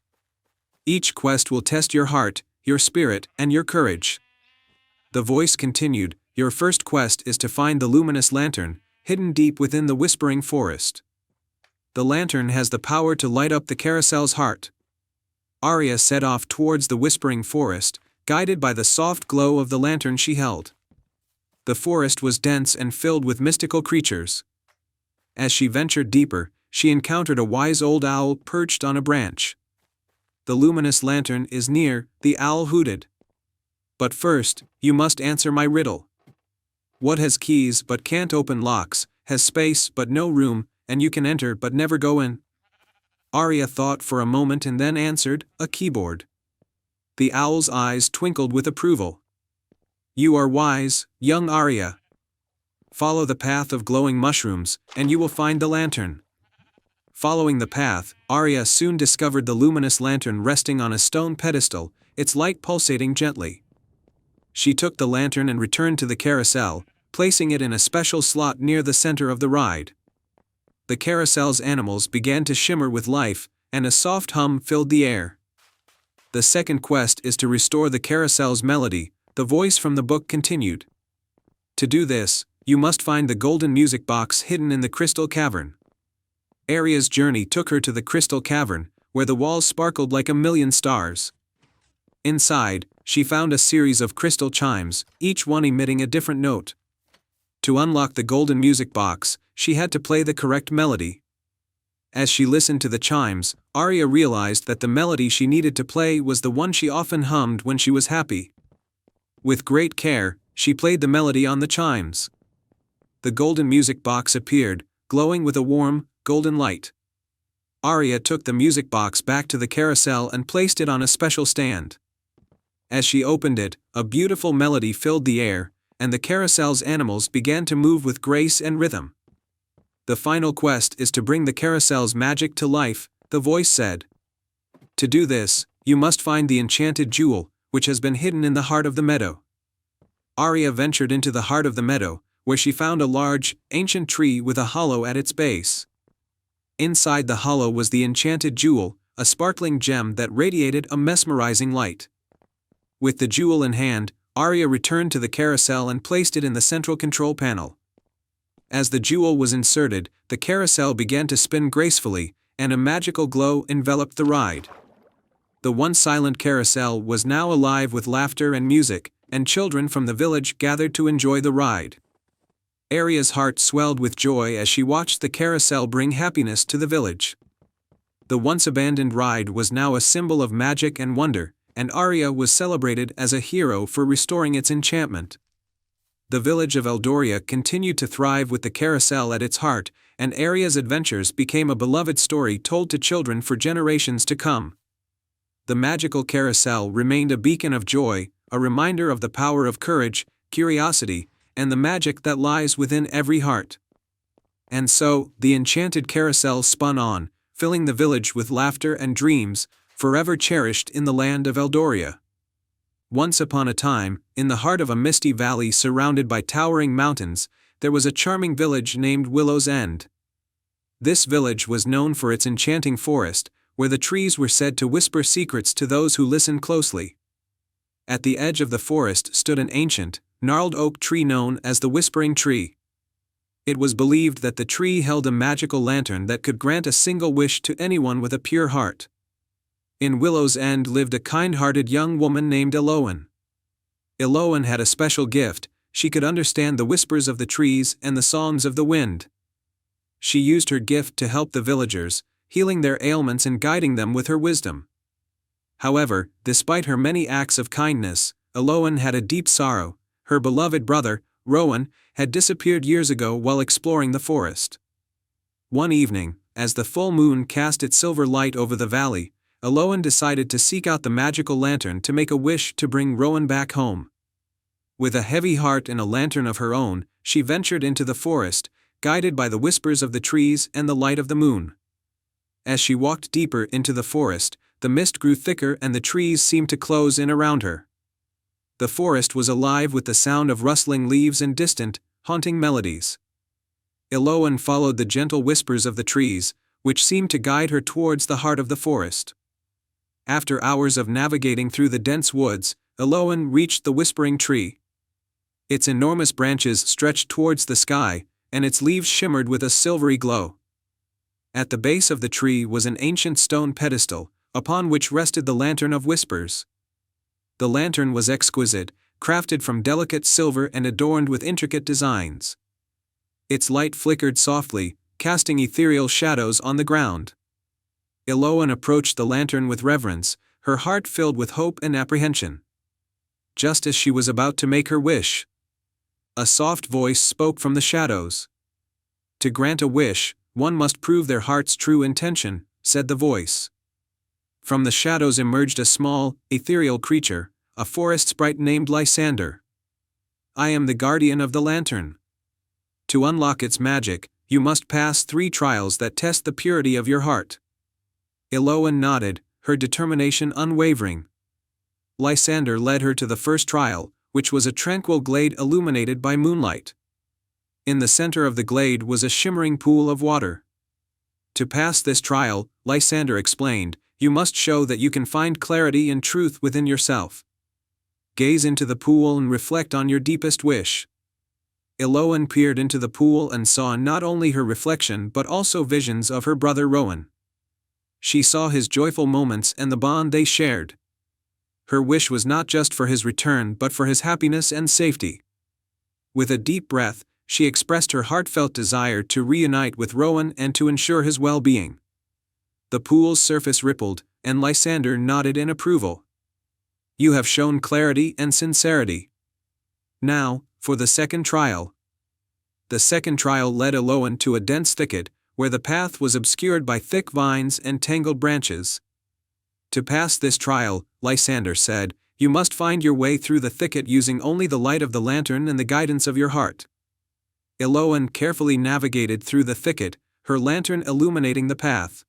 Each quest will test your heart, your spirit, and your courage." The voice continued, "Your first quest is to find the luminous lantern, hidden deep within the whispering forest. The lantern has the power to light up the carousel's heart." Arya set off towards the whispering forest, guided by the soft glow of the lantern she held. The forest was dense and filled with mystical creatures. As she ventured deeper, she encountered a wise old owl perched on a branch. "The luminous lantern is near," the owl hooted. "But first, you must answer my riddle. What has keys but can't open locks, has space but no room, and you can enter but never go in?" Arya thought for a moment and then answered, "A keyboard." The owl's eyes twinkled with approval. "You are wise, young Arya. Follow the path of glowing mushrooms, and you will find the lantern." Following the path, Arya soon discovered the luminous lantern resting on a stone pedestal, its light pulsating gently. She took the lantern and returned to the carousel, placing it in a special slot near the center of the ride. The carousel's animals began to shimmer with life, and a soft hum filled the air. The second quest is to restore the carousel's melody, the voice from the book continued. To do this, you must find the golden music box hidden in the crystal cavern. Aria's journey took her to the crystal cavern, where the walls sparkled like a million stars. Inside, she found a series of crystal chimes, each one emitting a different note. To unlock the golden music box, she had to play the correct melody. As she listened to the chimes, Aria realized that the melody she needed to play was the one she often hummed when she was happy. With great care, she played the melody on the chimes. The golden music box appeared, glowing with a warm, golden light. Aria took the music box back to the carousel and placed it on a special stand. As she opened it, a beautiful melody filled the air, and the carousel's animals began to move with grace and rhythm. The final quest is to bring the carousel's magic to life, the voice said. To do this, you must find the enchanted jewel, which has been hidden in the heart of the meadow. Aria ventured into the heart of the meadow, where she found a large, ancient tree with a hollow at its base. Inside the hollow was the enchanted jewel, a sparkling gem that radiated a mesmerizing light. With the jewel in hand, Aria returned to the carousel and placed it in the central control panel. As the jewel was inserted, the carousel began to spin gracefully, and a magical glow enveloped the ride. The once silent carousel was now alive with laughter and music, and children from the village gathered to enjoy the ride. Aria's heart swelled with joy as she watched the carousel bring happiness to the village. The once abandoned ride was now a symbol of magic and wonder, and Aria was celebrated as a hero for restoring its enchantment. The village of Eldoria continued to thrive with the carousel at its heart, and Aria's adventures became a beloved story told to children for generations to come. The magical carousel remained a beacon of joy, a reminder of the power of courage, curiosity, and the magic that lies within every heart. And so, the enchanted carousel spun on, filling the village with laughter and dreams, forever cherished in the land of Eldoria. Once upon a time, in the heart of a misty valley surrounded by towering mountains, there was a charming village named Willow's End. This village was known for its enchanting forest, where the trees were said to whisper secrets to those who listened closely. At the edge of the forest stood an ancient, gnarled oak tree known as the Whispering Tree. It was believed that the tree held a magical lantern that could grant a single wish to anyone with a pure heart. In Willow's End lived a kind-hearted young woman named Eloan. Eloan had a special gift: she could understand the whispers of the trees and the songs of the wind. She used her gift to help the villagers, healing their ailments and guiding them with her wisdom. However, despite her many acts of kindness, Eloan had a deep sorrow. Her beloved brother, Rowan, had disappeared years ago while exploring the forest. One evening, as the full moon cast its silver light over the valley, Eloan decided to seek out the magical lantern to make a wish to bring Rowan back home. With a heavy heart and a lantern of her own, she ventured into the forest, guided by the whispers of the trees and the light of the moon. As she walked deeper into the forest, the mist grew thicker and the trees seemed to close in around her. The forest was alive with the sound of rustling leaves and distant, haunting melodies. Eloan followed the gentle whispers of the trees, which seemed to guide her towards the heart of the forest. After hours of navigating through the dense woods, Eloan reached the Whispering Tree. Its enormous branches stretched towards the sky, and its leaves shimmered with a silvery glow. At the base of the tree was an ancient stone pedestal, upon which rested the Lantern of Whispers. The lantern was exquisite, crafted from delicate silver and adorned with intricate designs. Its light flickered softly, casting ethereal shadows on the ground. Eloan approached the lantern with reverence, her heart filled with hope and apprehension. Just as she was about to make her wish, a soft voice spoke from the shadows. "To grant a wish, one must prove their heart's true intention," said the voice. From the shadows emerged a small, ethereal creature, a forest sprite named Lysander. "I am the guardian of the lantern. To unlock its magic, you must pass 3 trials that test the purity of your heart." Eloan nodded, her determination unwavering. Lysander led her to the first trial, which was a tranquil glade illuminated by moonlight. In the center of the glade was a shimmering pool of water. To pass this trial, Lysander explained, you must show that you can find clarity and truth within yourself. gaze into the pool and reflect on your deepest wish." Eloan peered into the pool and saw not only her reflection but also visions of her brother Rowan. She saw his joyful moments and the bond they shared. Her wish was not just for his return but for his happiness and safety. With a deep breath, she expressed her heartfelt desire to reunite with Rowan and to ensure his well-being. The pool's surface rippled, and Lysander nodded in approval. "You have shown clarity and sincerity. Now, for the second trial." The second trial led Eloan to a dense thicket, where the path was obscured by thick vines and tangled branches. "To pass this trial," Lysander said, "you must find your way through the thicket using only the light of the lantern and the guidance of your heart." Eloan carefully navigated through the thicket, her lantern illuminating the path.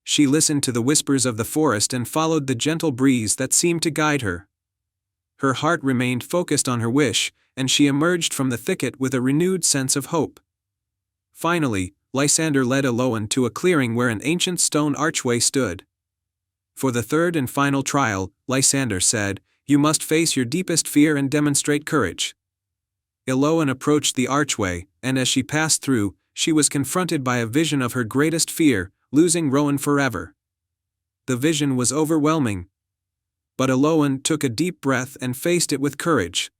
She listened to the whispers of the forest and followed the gentle breeze that seemed to guide her. Her heart remained focused on her wish, and she emerged from the thicket with a renewed sense of hope. Finally, Lysander led Eloan to a clearing where an ancient stone archway stood. "For the third and final trial," Lysander said, "you must face your deepest fear and demonstrate courage." Eloan approached the archway, and as she passed through, she was confronted by a vision of her greatest fear, losing Rowan forever. The vision was overwhelming. But Eloan took a deep breath and faced it with courage.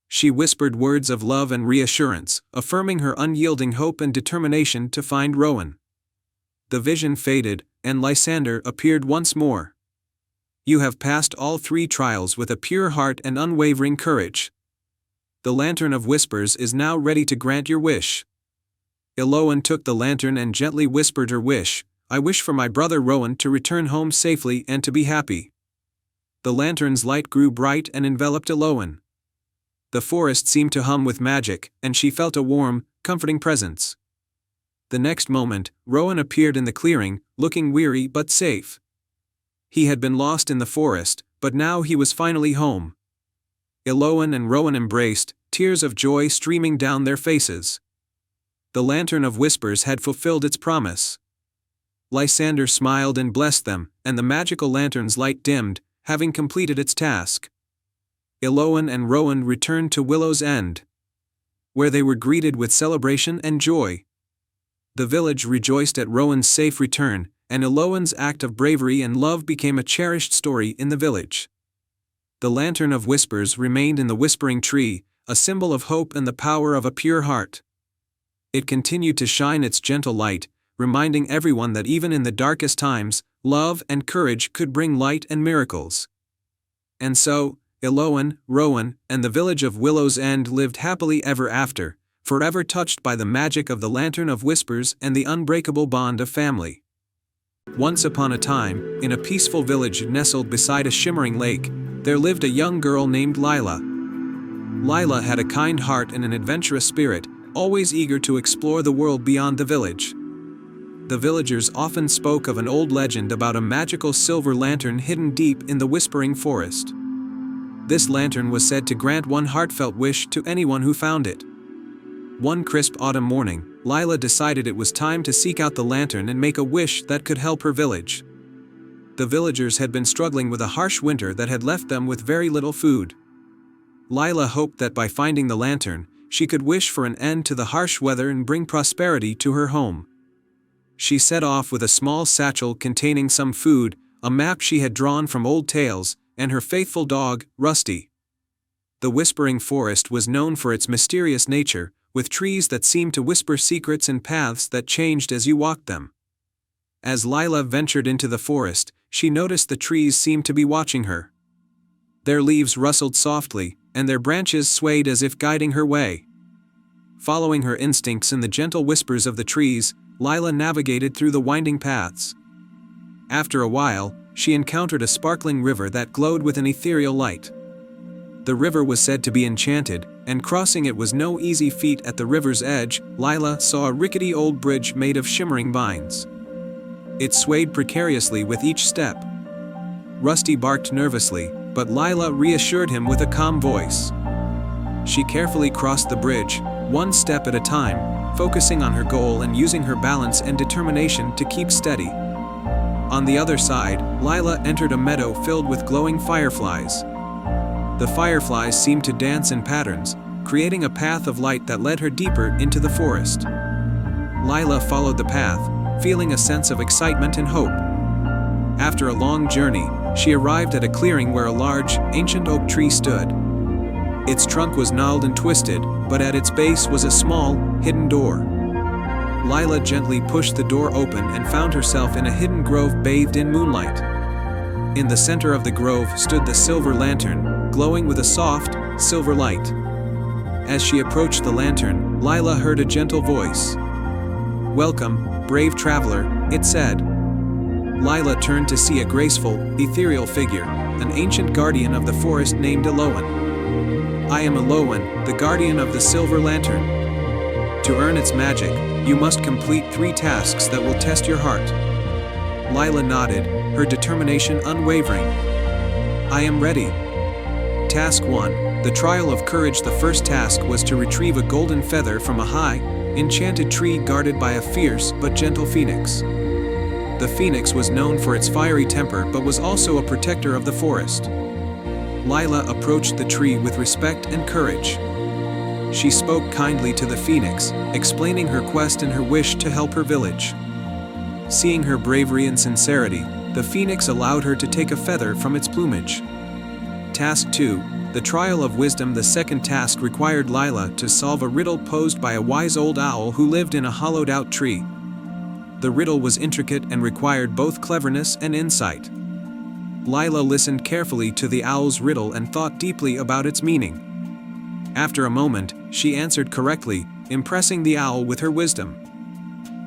She whispered words of love and reassurance, affirming her unyielding hope and determination to find Rowan. The vision faded, and Lysander appeared once more. "You have passed all 3 trials with a pure heart and unwavering courage. The Lantern of Whispers is now ready to grant your wish." Eloan took the lantern and gently whispered her wish, "I wish for my brother Rowan to return home safely and to be happy." The lantern's light grew bright and enveloped Eloan. The forest seemed to hum with magic, and she felt a warm, comforting presence. The next moment, Rowan appeared in the clearing, looking weary but safe. He had been lost in the forest, but now he was finally home. Eloan and Rowan embraced, tears of joy streaming down their faces. The Lantern of Whispers had fulfilled its promise. Lysander smiled and blessed them, and the magical lantern's light dimmed, having completed its task. Eloan and Rowan returned to Willow's End, where they were greeted with celebration and joy. The village rejoiced at Rowan's safe return, and Eloan's act of bravery and love became a cherished story in the village. The Lantern of Whispers remained in the Whispering Tree, a symbol of hope and the power of a pure heart. It continued to shine its gentle light, reminding everyone that even in the darkest times, love and courage could bring light and miracles. And so, Eloan, Rowan, and the village of Willow's End lived happily ever after, forever touched by the magic of the Lantern of Whispers and the unbreakable bond of family. Once upon a time, in a peaceful village nestled beside a shimmering lake, there lived a young girl named Lila. Lila had a kind heart and an adventurous spirit, always eager to explore the world beyond the village. The villagers often spoke of an old legend about a magical silver lantern hidden deep in the Whispering Forest. This lantern was said to grant one heartfelt wish to anyone who found it. One crisp autumn morning, Lila decided it was time to seek out the lantern and make a wish that could help her village. The villagers had been struggling with a harsh winter that had left them with very little food. Lila hoped that by finding the lantern, she could wish for an end to the harsh weather and bring prosperity to her home. She set off with a small satchel containing some food, a map she had drawn from old tales, and her faithful dog, Rusty. The Whispering Forest was known for its mysterious nature, with trees that seemed to whisper secrets and paths that changed as you walked them. As Lila ventured into the forest, she noticed the trees seemed to be watching her. Their leaves rustled softly, and their branches swayed as if guiding her way. Following her instincts and the gentle whispers of the trees, Lila navigated through the winding paths. After a while, she encountered a sparkling river that glowed with an ethereal light. The river was said to be enchanted, and crossing it was no easy feat. At the river's edge, Lila saw a rickety old bridge made of shimmering vines. It swayed precariously with each step. Rusty barked nervously, but Lila reassured him with a calm voice. She carefully crossed the bridge, one step at a time, focusing on her goal and using her balance and determination to keep steady. On the other side, Lila entered a meadow filled with glowing fireflies. The fireflies seemed to dance in patterns, creating a path of light that led her deeper into the forest. Lila followed the path, feeling a sense of excitement and hope. After a long journey, she arrived at a clearing where a large, ancient oak tree stood. Its trunk was gnarled and twisted, but at its base was a small, hidden door. Lila gently pushed the door open and found herself in a hidden grove bathed in moonlight. In the center of the grove stood the silver lantern, glowing with a soft, silver light. As she approached the lantern, Lila heard a gentle voice. "Welcome, brave traveler," it said. Lila turned to see a graceful, ethereal figure, an ancient guardian of the forest named Elowen. "I am Elowen, the guardian of the silver lantern. To earn its magic, you must complete 3 tasks that will test your heart." Lila nodded, her determination unwavering. "I am ready." Task 1, the Trial of Courage. The first task was to retrieve a golden feather from a high, enchanted tree guarded by a fierce but gentle phoenix. The phoenix was known for its fiery temper but was also a protector of the forest. Lila approached the tree with respect and courage. She spoke kindly to the phoenix, explaining her quest and her wish to help her village. Seeing her bravery and sincerity, the phoenix allowed her to take a feather from its plumage. Task 2, the Trial of Wisdom. The second task required Lila to solve a riddle posed by a wise old owl who lived in a hollowed-out tree. The riddle was intricate and required both cleverness and insight. Lila listened carefully to the owl's riddle and thought deeply about its meaning. After a moment, she answered correctly, impressing the owl with her wisdom.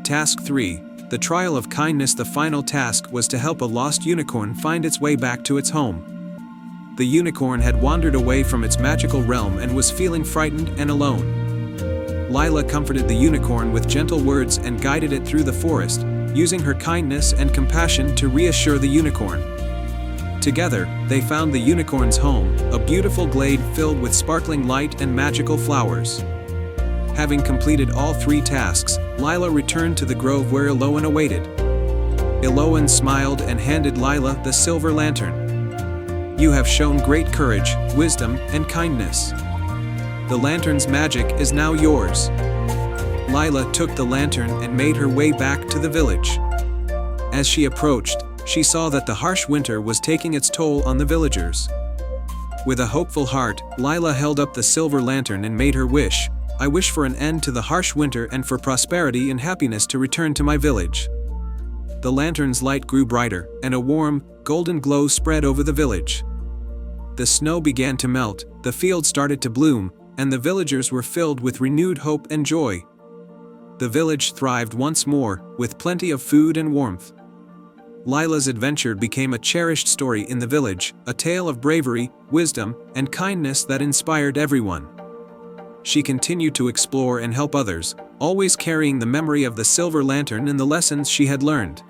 Task 3, the Trial of Kindness. The final task was to help a lost unicorn find its way back to its home. The unicorn had wandered away from its magical realm and was feeling frightened and alone. Lila comforted the unicorn with gentle words and guided it through the forest, using her kindness and compassion to reassure the unicorn. Together, they found the unicorn's home, a beautiful glade filled with sparkling light and magical flowers. Having completed all 3 tasks, Lila returned to the grove where Elowen awaited. Elowen smiled and handed Lila the silver lantern. "You have shown great courage, wisdom, and kindness. The lantern's magic is now yours." Lila took the lantern and made her way back to the village. As she approached, she saw that the harsh winter was taking its toll on the villagers. With a hopeful heart, Lila held up the silver lantern and made her wish. "I wish for an end to the harsh winter and for prosperity and happiness to return to my village." The lantern's light grew brighter, and a warm, golden glow spread over the village. The snow began to melt, the fields started to bloom, and the villagers were filled with renewed hope and joy. The village thrived once more, with plenty of food and warmth. Lila's adventure became a cherished story in the village, a tale of bravery, wisdom, and kindness that inspired everyone. She continued to explore and help others, always carrying the memory of the silver lantern and the lessons she had learned.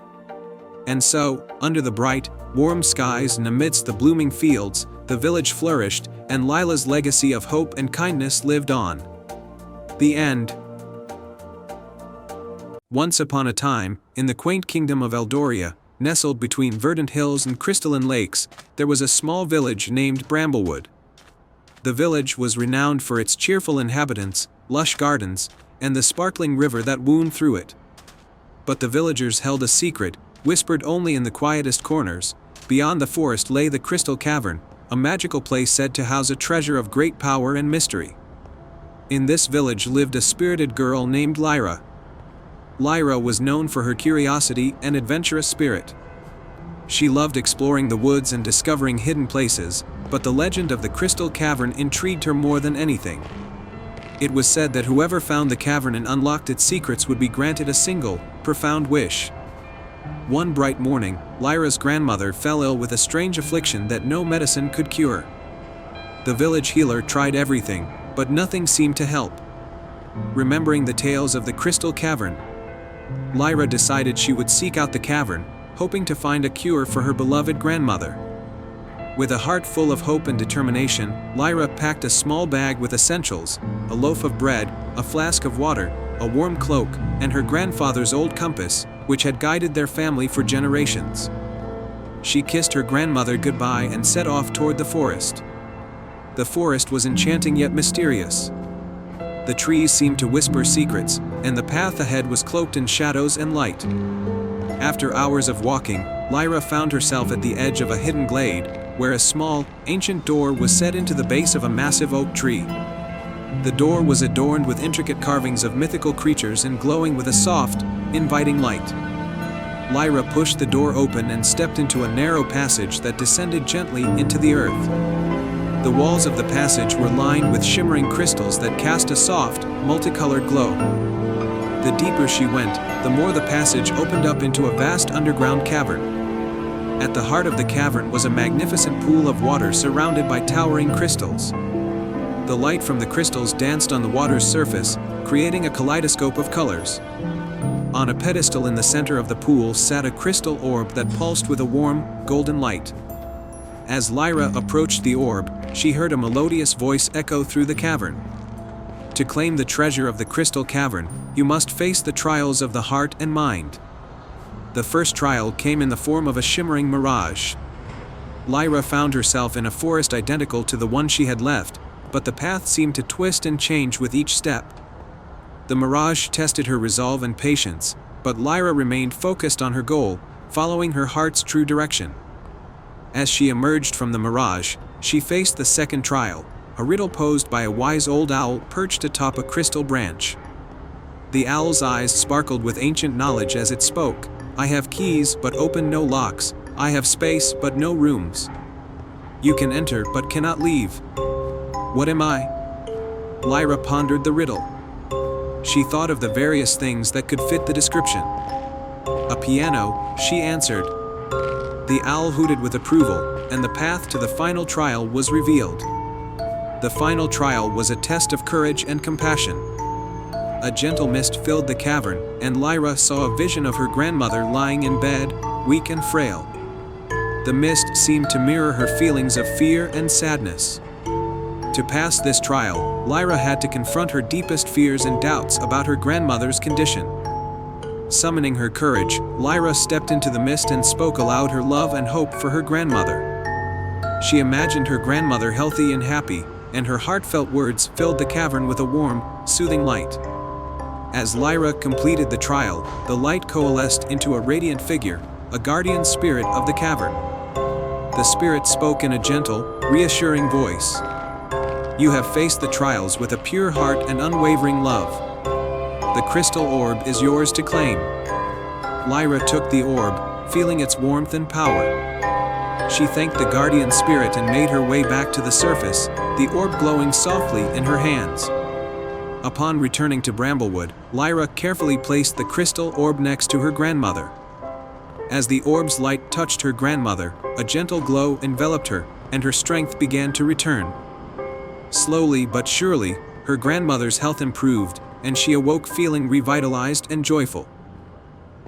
And so, under the bright, warm skies and amidst the blooming fields, the village flourished, and Lila's legacy of hope and kindness lived on. The end. Once upon a time, in the quaint kingdom of Eldoria, nestled between verdant hills and crystalline lakes, there was a small village named Bramblewood. The village was renowned for its cheerful inhabitants, lush gardens, and the sparkling river that wound through it. But the villagers held a secret, whispered only in the quietest corners. Beyond the forest lay the Crystal Cavern, a magical place said to house a treasure of great power and mystery. In this village lived a spirited girl named Lyra. Lyra was known for her curiosity and adventurous spirit. She loved exploring the woods and discovering hidden places, but the legend of the Crystal Cavern intrigued her more than anything. It was said that whoever found the cavern and unlocked its secrets would be granted a single, profound wish. One bright morning, Lyra's grandmother fell ill with a strange affliction that no medicine could cure. The village healer tried everything, but nothing seemed to help. Remembering the tales of the Crystal Cavern, Lyra decided she would seek out the cavern, hoping to find a cure for her beloved grandmother. With a heart full of hope and determination, Lyra packed a small bag with essentials, a loaf of bread, a flask of water, a warm cloak, and her grandfather's old compass, which had guided their family for generations. She kissed her grandmother goodbye and set off toward the forest. The forest was enchanting yet mysterious. The trees seemed to whisper secrets, and the path ahead was cloaked in shadows and light. After hours of walking, Lyra found herself at the edge of a hidden glade, where a small, ancient door was set into the base of a massive oak tree. The door was adorned with intricate carvings of mythical creatures and glowing with a soft, inviting light. Lyra pushed the door open and stepped into a narrow passage that descended gently into the earth. The walls of the passage were lined with shimmering crystals that cast a soft, multicolored glow. The deeper she went, the more the passage opened up into a vast underground cavern. At the heart of the cavern was a magnificent pool of water surrounded by towering crystals. The light from the crystals danced on the water's surface, creating a kaleidoscope of colors. On a pedestal in the center of the pool sat a crystal orb that pulsed with a warm, golden light. As Lyra approached the orb, she heard a melodious voice echo through the cavern. To claim the treasure of the crystal cavern, you must face the trials of the heart and mind. The first trial came in the form of a shimmering mirage. Lyra found herself in a forest identical to the one she had left, but the path seemed to twist and change with each step. The mirage tested her resolve and patience, but Lyra remained focused on her goal, following her heart's true direction. As she emerged from the mirage, she faced the second trial, a riddle posed by a wise old owl perched atop a crystal branch. The owl's eyes sparkled with ancient knowledge as it spoke. "I have keys but open no locks, I have space but no rooms. You can enter but cannot leave. What am I?" Lyra pondered the riddle. She thought of the various things that could fit the description. "A piano," she answered. The owl hooted with approval, and the path to the final trial was revealed. The final trial was a test of courage and compassion. A gentle mist filled the cavern, and Lyra saw a vision of her grandmother lying in bed, weak and frail. The mist seemed to mirror her feelings of fear and sadness. To pass this trial, Lyra had to confront her deepest fears and doubts about her grandmother's condition. Summoning her courage, Lyra stepped into the mist and spoke aloud her love and hope for her grandmother. She imagined her grandmother healthy and happy, and her heartfelt words filled the cavern with a warm, soothing light. As Lyra completed the trial, the light coalesced into a radiant figure, a guardian spirit of the cavern. The spirit spoke in a gentle, reassuring voice. "You have faced the trials with a pure heart and unwavering love. The crystal orb is yours to claim." Lyra took the orb, feeling its warmth and power. She thanked the guardian spirit and made her way back to the surface, the orb glowing softly in her hands. Upon returning to Bramblewood, Lyra carefully placed the crystal orb next to her grandmother. As the orb's light touched her grandmother, a gentle glow enveloped her, and her strength began to return. Slowly but surely, her grandmother's health improved, and she awoke feeling revitalized and joyful.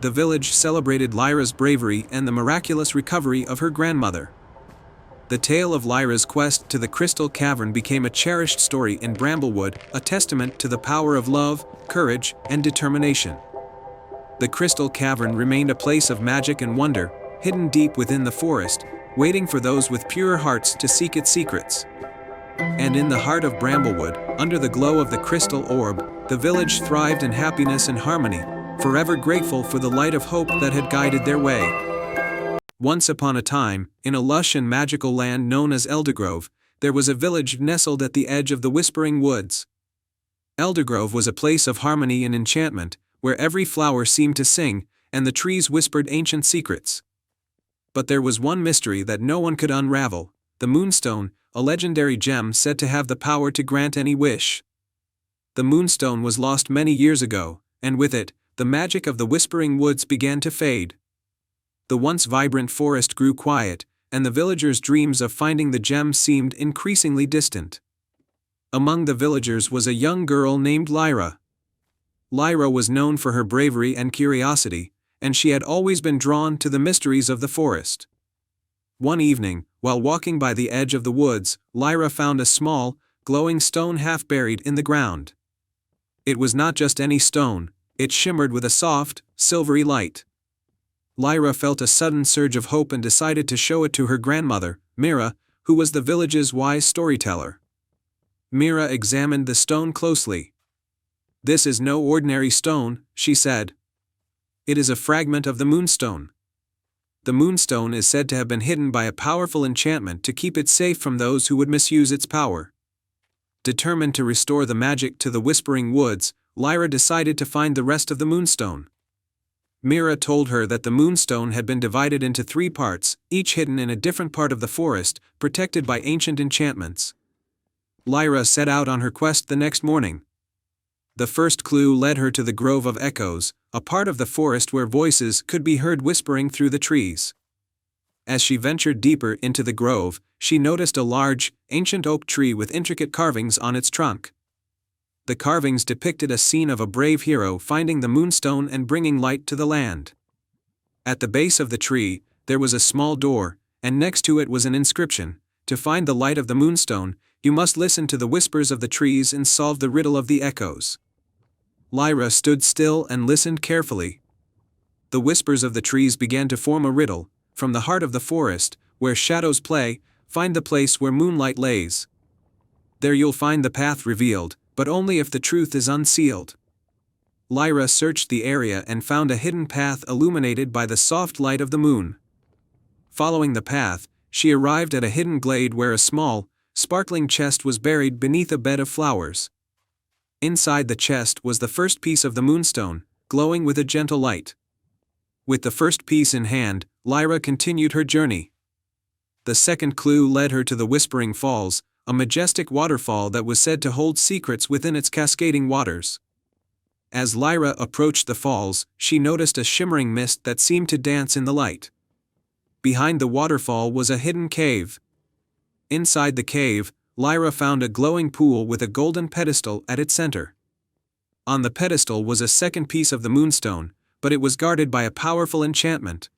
The village celebrated Lyra's bravery and the miraculous recovery of her grandmother. The tale of Lyra's quest to the Crystal Cavern became a cherished story in Bramblewood, a testament to the power of love, courage, and determination. The Crystal Cavern remained a place of magic and wonder, hidden deep within the forest, waiting for those with pure hearts to seek its secrets. And in the heart of Bramblewood, under the glow of the crystal orb, the village thrived in happiness and harmony, forever grateful for the light of hope that had guided their way. Once upon a time, in a lush and magical land known as Eldergrove, there was a village nestled at the edge of the Whispering Woods. Eldergrove was a place of harmony and enchantment, where every flower seemed to sing, and the trees whispered ancient secrets. But there was one mystery that no one could unravel: the Moonstone, a legendary gem said to have the power to grant any wish. The Moonstone was lost many years ago, and with it, the magic of the Whispering Woods began to fade. The once vibrant forest grew quiet, and the villagers' dreams of finding the gem seemed increasingly distant. Among the villagers was a young girl named Lyra. Lyra was known for her bravery and curiosity, and she had always been drawn to the mysteries of the forest. One evening, while walking by the edge of the woods, Lyra found a small, glowing stone half buried in the ground. It was not just any stone, it shimmered with a soft, silvery light. Lyra felt a sudden surge of hope and decided to show it to her grandmother, Mira, who was the village's wise storyteller. Mira examined the stone closely. "This is no ordinary stone," she said. "It is a fragment of the Moonstone. The Moonstone is said to have been hidden by a powerful enchantment to keep it safe from those who would misuse its power." Determined to restore the magic to the Whispering Woods, Lyra decided to find the rest of the Moonstone. Mira told her that the Moonstone had been divided into 3 parts, each hidden in a different part of the forest, protected by ancient enchantments. Lyra set out on her quest the next morning. The first clue led her to the Grove of Echoes, a part of the forest where voices could be heard whispering through the trees. As she ventured deeper into the grove, she noticed a large, ancient oak tree with intricate carvings on its trunk. The carvings depicted a scene of a brave hero finding the Moonstone and bringing light to the land. At the base of the tree, there was a small door, and next to it was an inscription: "To find the light of the Moonstone, you must listen to the whispers of the trees and solve the riddle of the echoes." Lyra stood still and listened carefully. The whispers of the trees began to form a riddle: "From the heart of the forest, where shadows play, find the place where moonlight lays. There you'll find the path revealed, but only if the truth is unsealed." Lyra searched the area and found a hidden path illuminated by the soft light of the moon. Following the path, she arrived at a hidden glade where a small, sparkling chest was buried beneath a bed of flowers. Inside the chest was the first piece of the Moonstone, glowing with a gentle light. With the first piece in hand, Lyra continued her journey. The second clue led her to the Whispering Falls, a majestic waterfall that was said to hold secrets within its cascading waters. As Lyra approached the falls, she noticed a shimmering mist that seemed to dance in the light. Behind the waterfall was a hidden cave. Inside the cave, Lyra found a glowing pool with a golden pedestal at its center. On the pedestal was a second piece of the Moonstone, but it was guarded by a powerful enchantment.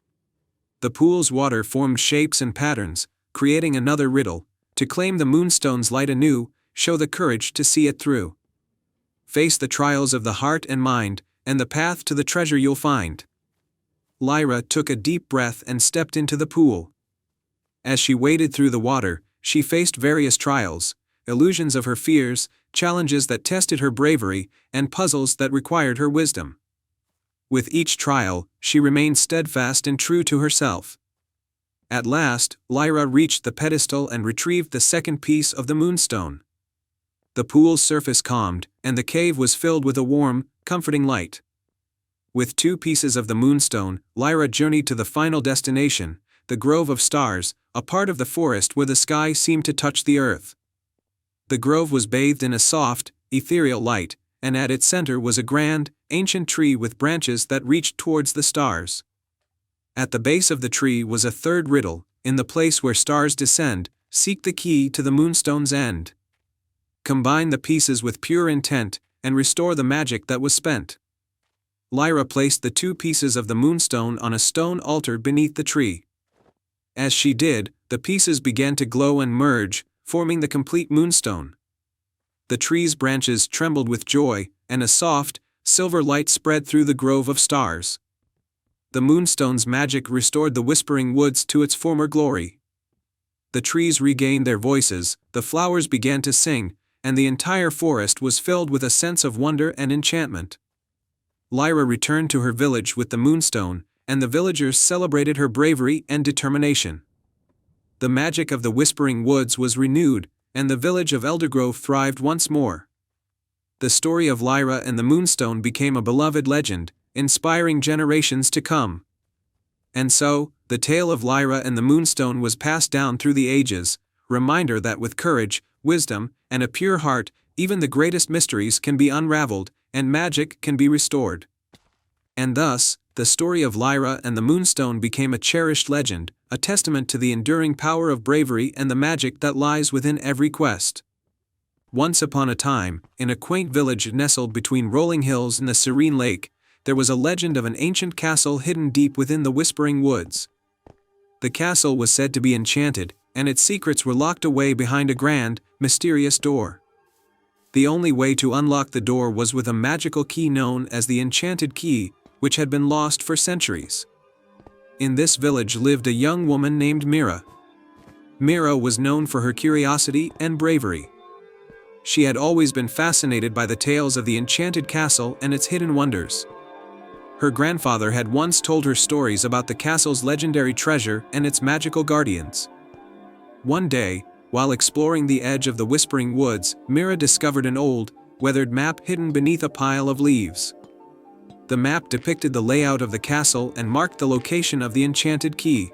The pool's water formed shapes and patterns, creating another riddle: to claim the Moonstone's light anew, show the courage to see it through. Face the trials of the heart and mind, and the path to the treasure you'll find. Lyra took a deep breath and stepped into the pool. As she waded through the water, she faced various trials, illusions of her fears, challenges that tested her bravery, and puzzles that required her wisdom. With each trial, she remained steadfast and true to herself. At last, Lyra reached the pedestal and retrieved the second piece of the Moonstone. The pool's surface calmed, and the cave was filled with a warm, comforting light. With 2 pieces of the Moonstone, Lyra journeyed to the final destination, the Grove of Stars, a part of the forest where the sky seemed to touch the earth. The grove was bathed in a soft, ethereal light, and at its center was a grand, ancient tree with branches that reached towards the stars. At the base of the tree was a third riddle: in the place where stars descend, seek the key to the Moonstone's end. Combine the pieces with pure intent, and restore the magic that was spent. Lyra placed the 2 pieces of the Moonstone on a stone altar beneath the tree. As she did, the pieces began to glow and merge, forming the complete Moonstone. The tree's branches trembled with joy, and a soft, silver light spread through the Grove of Stars. The Moonstone's magic restored the Whispering Woods to its former glory. The trees regained their voices, the flowers began to sing, and the entire forest was filled with a sense of wonder and enchantment. Lyra returned to her village with the Moonstone, and the villagers celebrated her bravery and determination. The magic of the Whispering Woods was renewed, and the village of Eldergrove thrived once more. The story of Lyra and the Moonstone became a beloved legend, inspiring generations to come. And so, the tale of Lyra and the Moonstone was passed down through the ages, reminder that with courage, wisdom, and a pure heart, even the greatest mysteries can be unraveled, and magic can be restored. And thus, the story of Lyra and the Moonstone became a cherished legend, a testament to the enduring power of bravery and the magic that lies within every quest. Once upon a time, in a quaint village nestled between rolling hills and the serene lake, there was a legend of an ancient castle hidden deep within the Whispering Woods. The castle was said to be enchanted, and its secrets were locked away behind a grand, mysterious door. The only way to unlock the door was with a magical key known as the Enchanted Key, which had been lost for centuries. In this village lived a young woman named Mira. Mira was known for her curiosity and bravery. She had always been fascinated by the tales of the enchanted castle and its hidden wonders. Her grandfather had once told her stories about the castle's legendary treasure and its magical guardians. One day, while exploring the edge of the Whispering Woods, Mira discovered an old, weathered map hidden beneath a pile of leaves. The map depicted the layout of the castle and marked the location of the enchanted key.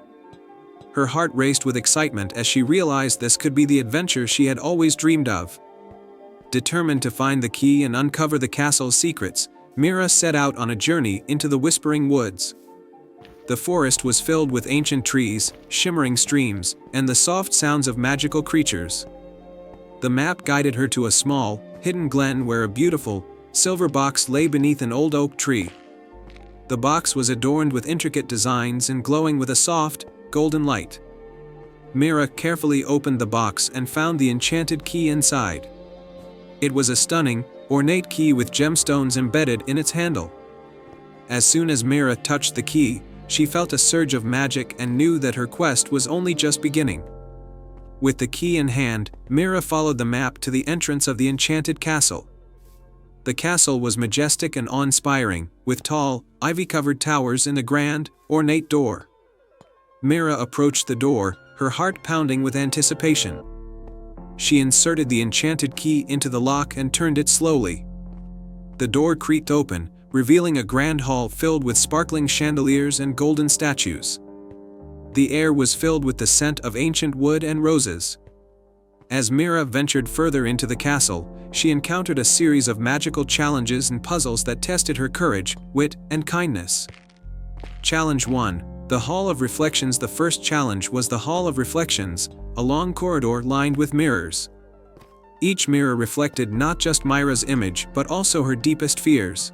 Her heart raced with excitement as she realized this could be the adventure she had always dreamed of. Determined to find the key and uncover the castle's secrets, Mira set out on a journey into the Whispering Woods. The forest was filled with ancient trees, shimmering streams, and the soft sounds of magical creatures. The map guided her to a small, hidden glen where a beautiful, silver box lay beneath an old oak tree. The box was adorned with intricate designs and glowing with a soft, golden light. Mira carefully opened the box and found the enchanted key inside. It was a stunning, ornate key with gemstones embedded in its handle. As soon as Mira touched the key, she felt a surge of magic and knew that her quest was only just beginning. With the key in hand, Mira followed the map to the entrance of the enchanted castle. The castle was majestic and awe-inspiring, with tall, ivy-covered towers and a grand, ornate door. Mira approached the door, her heart pounding with anticipation. She inserted the enchanted key into the lock and turned it slowly. The door creaked open, revealing a grand hall filled with sparkling chandeliers and golden statues. The air was filled with the scent of ancient wood and roses. As Mira ventured further into the castle, she encountered a series of magical challenges and puzzles that tested her courage, wit, and kindness. Challenge 1. The Hall of Reflections. The first challenge was the Hall of Reflections, a long corridor lined with mirrors. Each mirror reflected not just Mira's image but also her deepest fears.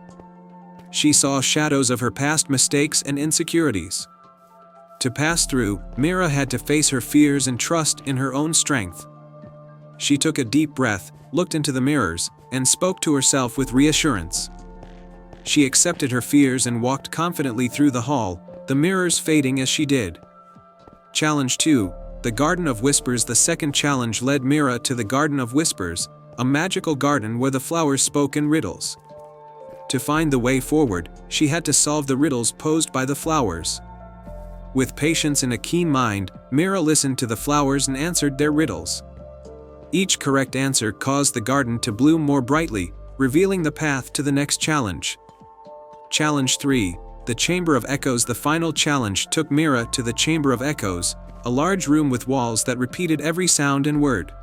She saw shadows of her past mistakes and insecurities. To pass through, Mira had to face her fears and trust in her own strength. She took a deep breath, looked into the mirrors, and spoke to herself with reassurance. She accepted her fears and walked confidently through the hall, the mirrors fading as she did. Challenge 2. The Garden of Whispers. The second challenge led Mira to the Garden of Whispers, a magical garden where the flowers spoke in riddles. To find the way forward, she had to solve the riddles posed by the flowers. With patience and a keen mind, Mira listened to the flowers and answered their riddles. Each correct answer caused the garden to bloom more brightly, revealing the path to the next challenge. Challenge 3. The Chamber of Echoes. The final challenge took Mira to the Chamber of Echoes, a large room with walls that repeated every sound and word.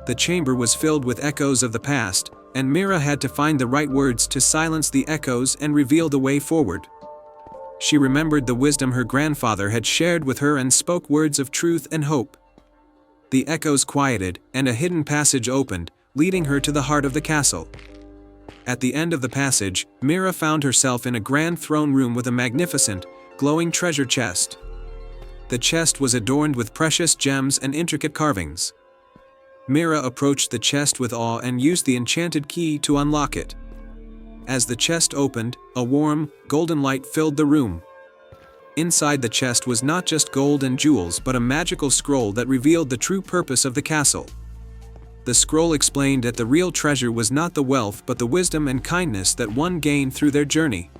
The chamber was filled with echoes of the past, and Mira had to find the right words to silence the echoes and reveal the way forward. She remembered the wisdom her grandfather had shared with her and spoke words of truth and hope. The echoes quieted, and a hidden passage opened, leading her to the heart of the castle. At the end of the passage, Mira found herself in a grand throne room with a magnificent, glowing treasure chest. The chest was adorned with precious gems and intricate carvings. Mira approached the chest with awe and used the enchanted key to unlock it. As the chest opened, a warm, golden light filled the room. Inside the chest was not just gold and jewels but a magical scroll that revealed the true purpose of the castle. The scroll explained that the real treasure was not the wealth but the wisdom and kindness that one gained through their journey.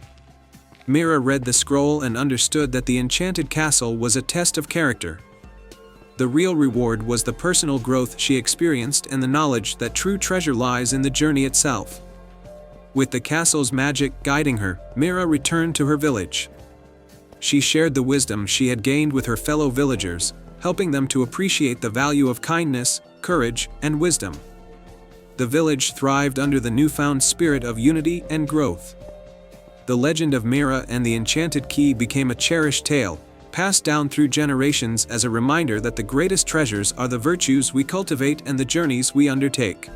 Mira read the scroll and understood that the enchanted castle was a test of character. The real reward was the personal growth she experienced and the knowledge that true treasure lies in the journey itself. With the castle's magic guiding her, Mira returned to her village. She shared the wisdom she had gained with her fellow villagers, helping them to appreciate the value of kindness, courage, and wisdom. The village thrived under the newfound spirit of unity and growth. The legend of Mira and the enchanted key became a cherished tale, passed down through generations as a reminder that the greatest treasures are the virtues we cultivate and the journeys we undertake.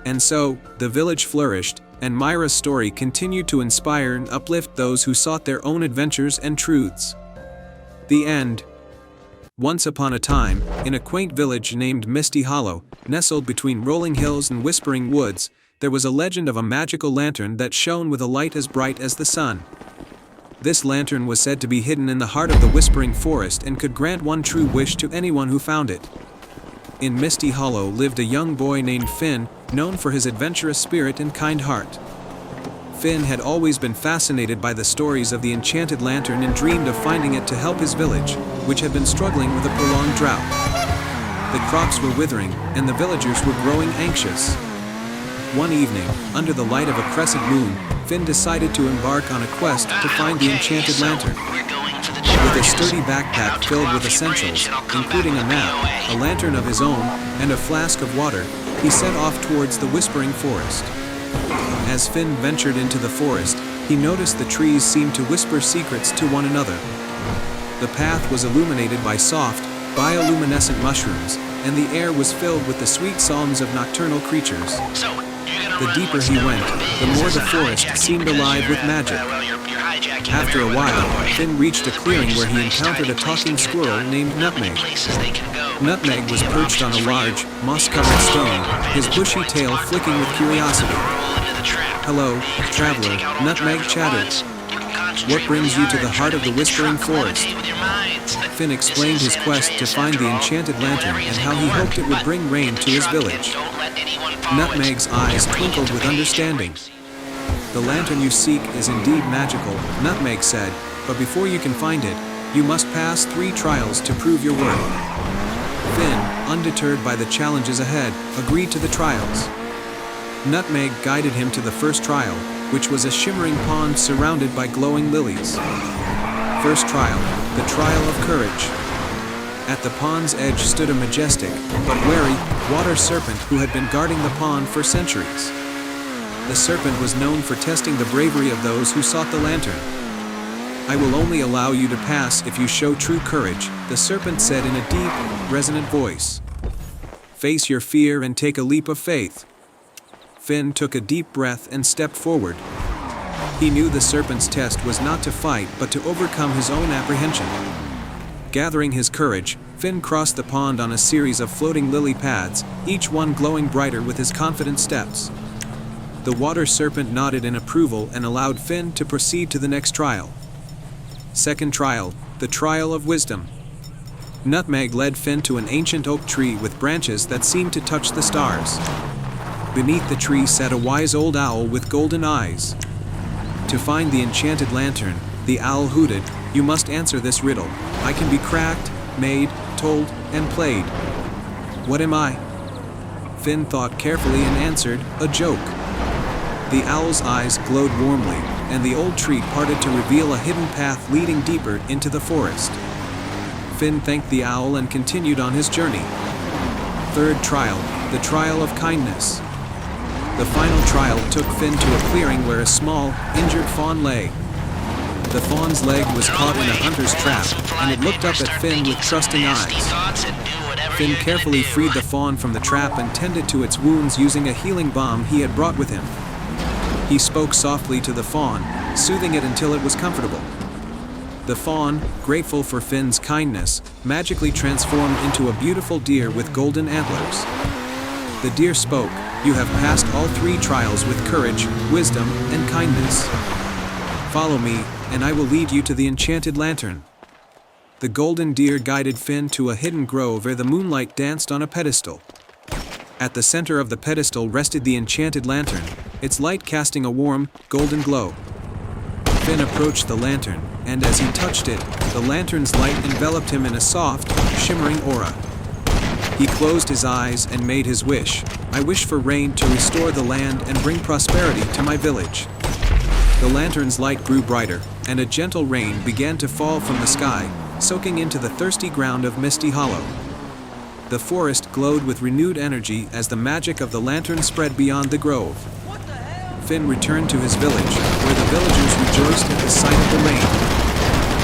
And so, the village flourished, and Mira's story continued to inspire and uplift those who sought their own adventures and truths. The end. Once upon a time, in a quaint village named Misty Hollow, nestled between rolling hills and whispering woods, there was a legend of a magical lantern that shone with a light as bright as the sun. This lantern was said to be hidden in the heart of the Whispering Forest and could grant one true wish to anyone who found it. In Misty Hollow lived a young boy named Finn, known for his adventurous spirit and kind heart. Finn had always been fascinated by the stories of the enchanted lantern and dreamed of finding it to help his village, which had been struggling with a prolonged drought. The crops were withering, and the villagers were growing anxious. One evening, under the light of a crescent moon, Finn decided to embark on a quest to find the enchanted lantern. With a sturdy backpack filled with essentials, including a map, a lantern of his own, and a flask of water, he set off towards the Whispering Forest. As Finn ventured into the forest, he noticed the trees seemed to whisper secrets to one another. The path was illuminated by soft, bioluminescent mushrooms, and the air was filled with the sweet songs of nocturnal creatures. The deeper he went, the more the forest seemed alive with magic. After a while, Finn reached a clearing where he encountered a talking squirrel named Nutmeg. Nutmeg was perched on a large, moss-covered stone, his bushy tail flicking with curiosity. "Hello, traveler," Nutmeg chattered. "What brings you to the heart of the Whispering Forest?" Finn explained his quest to find the enchanted lantern and how he hoped it would bring rain to his village. Nutmeg's eyes twinkled with understanding. "The lantern you seek is indeed magical," Nutmeg said, "but before you can find it, you must pass 3 trials to prove your worth." Finn, undeterred by the challenges ahead, agreed to the trials. Nutmeg guided him to the first trial, which was a shimmering pond surrounded by glowing lilies. First trial, the trial of courage. At the pond's edge stood a majestic, but wary, water serpent who had been guarding the pond for centuries. The serpent was known for testing the bravery of those who sought the lantern. "I will only allow you to pass if you show true courage," the serpent said in a deep, resonant voice. "Face your fear and take a leap of faith." Finn took a deep breath and stepped forward. He knew the serpent's test was not to fight but to overcome his own apprehension. Gathering his courage, Finn crossed the pond on a series of floating lily pads, each one glowing brighter with his confident steps. The water serpent nodded in approval and allowed Finn to proceed to the next trial. Second trial, the trial of wisdom. Nutmeg led Finn to an ancient oak tree with branches that seemed to touch the stars. Beneath the tree sat a wise old owl with golden eyes. To find the enchanted lantern, the owl hooted, "You must answer this riddle. I can be cracked, made, told, and played. What am I?" Finn thought carefully and answered, "A joke." The owl's eyes glowed warmly, and the old tree parted to reveal a hidden path leading deeper into the forest. Finn thanked the owl and continued on his journey. Third trial, the trial of kindness. The final trial took Finn to a clearing where a small, injured fawn lay. The fawn's leg was caught in a hunter's trap, and it looked up at Finn with trusting eyes. Finn carefully freed the fawn from the trap and tended to its wounds using a healing balm he had brought with him. He spoke softly to the fawn, soothing it until it was comfortable. The fawn, grateful for Finn's kindness, magically transformed into a beautiful deer with golden antlers. The deer spoke, "You have passed all 3 trials with courage, wisdom, and kindness. Follow me, and I will lead you to the enchanted lantern." The golden deer guided Finn to a hidden grove where the moonlight danced on a pedestal. At the center of the pedestal rested the enchanted lantern, its light casting a warm, golden glow. Finn approached the lantern, and as he touched it, the lantern's light enveloped him in a soft, shimmering aura. He closed his eyes and made his wish. "I wish for rain to restore the land and bring prosperity to my village." The lantern's light grew brighter, and a gentle rain began to fall from the sky, soaking into the thirsty ground of Misty Hollow. The forest glowed with renewed energy as the magic of the lantern spread beyond the grove. Finn returned to his village, where the villagers rejoiced at the sight of the rain.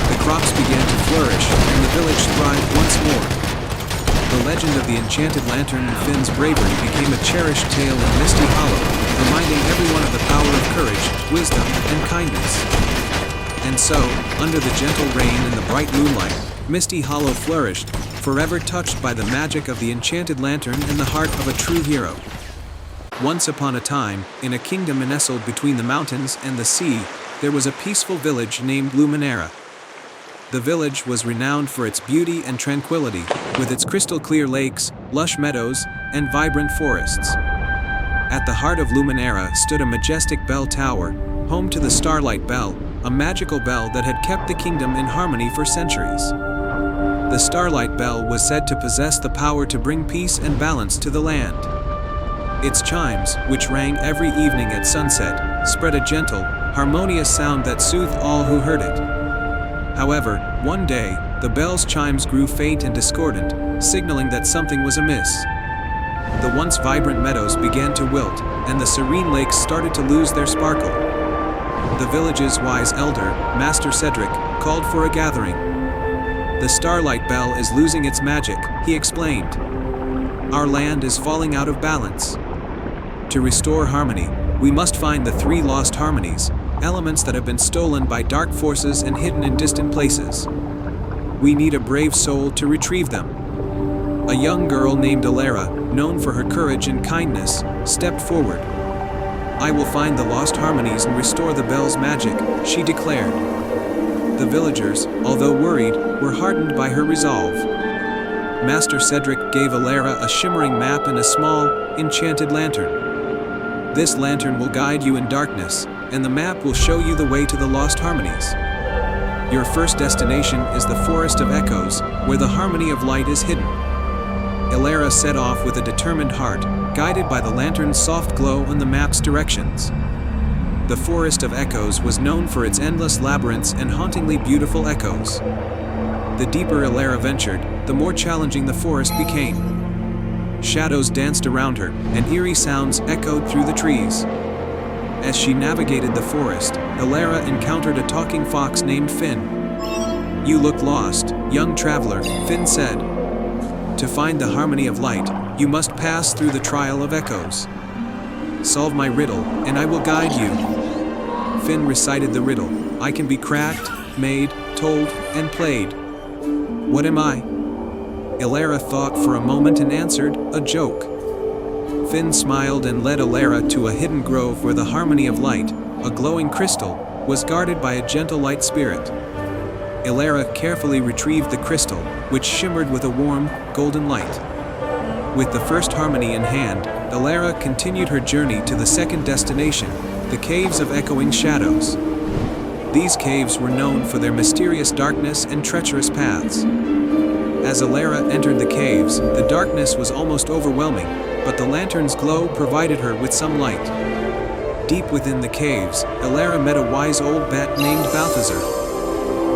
The crops began to flourish, and the village thrived once more. The legend of the enchanted lantern and Finn's bravery became a cherished tale in Misty Hollow, reminding everyone of the power of courage, wisdom, and kindness. And so, under the gentle rain and the bright moonlight, Misty Hollow flourished, forever touched by the magic of the enchanted lantern in the heart of a true hero. Once upon a time, in a kingdom nestled between the mountains and the sea, there was a peaceful village named Luminera. The village was renowned for its beauty and tranquility, with its crystal-clear lakes, lush meadows, and vibrant forests. At the heart of Luminera stood a majestic bell tower, home to the Starlight Bell, a magical bell that had kept the kingdom in harmony for centuries. The Starlight Bell was said to possess the power to bring peace and balance to the land. Its chimes, which rang every evening at sunset, spread a gentle, harmonious sound that soothed all who heard it. However, one day, the bell's chimes grew faint and discordant, signaling that something was amiss. The once vibrant meadows began to wilt, and the serene lakes started to lose their sparkle. The village's wise elder, Master Cedric, called for a gathering. "The Starlight Bell is losing its magic," he explained. "Our land is falling out of balance. To restore harmony, we must find the 3 lost harmonies, elements that have been stolen by dark forces and hidden in distant places. We need a brave soul to retrieve them." A young girl named Elara, known for her courage and kindness, stepped forward. "I will find the lost harmonies and restore the bell's magic," she declared. The villagers, although worried, were heartened by her resolve. Master Cedric gave Elara a shimmering map and a small, enchanted lantern. "This lantern will guide you in darkness, and the map will show you the way to the lost harmonies. Your first destination is the Forest of Echoes, where the harmony of light is hidden." Elara set off with a determined heart, guided by the lantern's soft glow and the map's directions. The Forest of Echoes was known for its endless labyrinths and hauntingly beautiful echoes. The deeper Elara ventured, the more challenging the forest became. Shadows danced around her, and eerie sounds echoed through the trees. As she navigated the forest, Elara encountered a talking fox named Finn. "You look lost, young traveler," Finn said. "To find the harmony of light, you must pass through the trial of echoes. Solve my riddle, and I will guide you." Finn recited the riddle. "I can be cracked, made, told, and played. What am I?" Elara thought for a moment and answered, "A joke." Finn smiled and led Elara to a hidden grove where the harmony of light, a glowing crystal, was guarded by a gentle light spirit. Elara carefully retrieved the crystal, which shimmered with a warm, golden light. With the first harmony in hand, Elara continued her journey to the second destination, the Caves of Echoing Shadows. These caves were known for their mysterious darkness and treacherous paths. As Elara entered the caves, the darkness was almost overwhelming, but the lantern's glow provided her with some light. Deep within the caves, Elara met a wise old bat named Balthazar.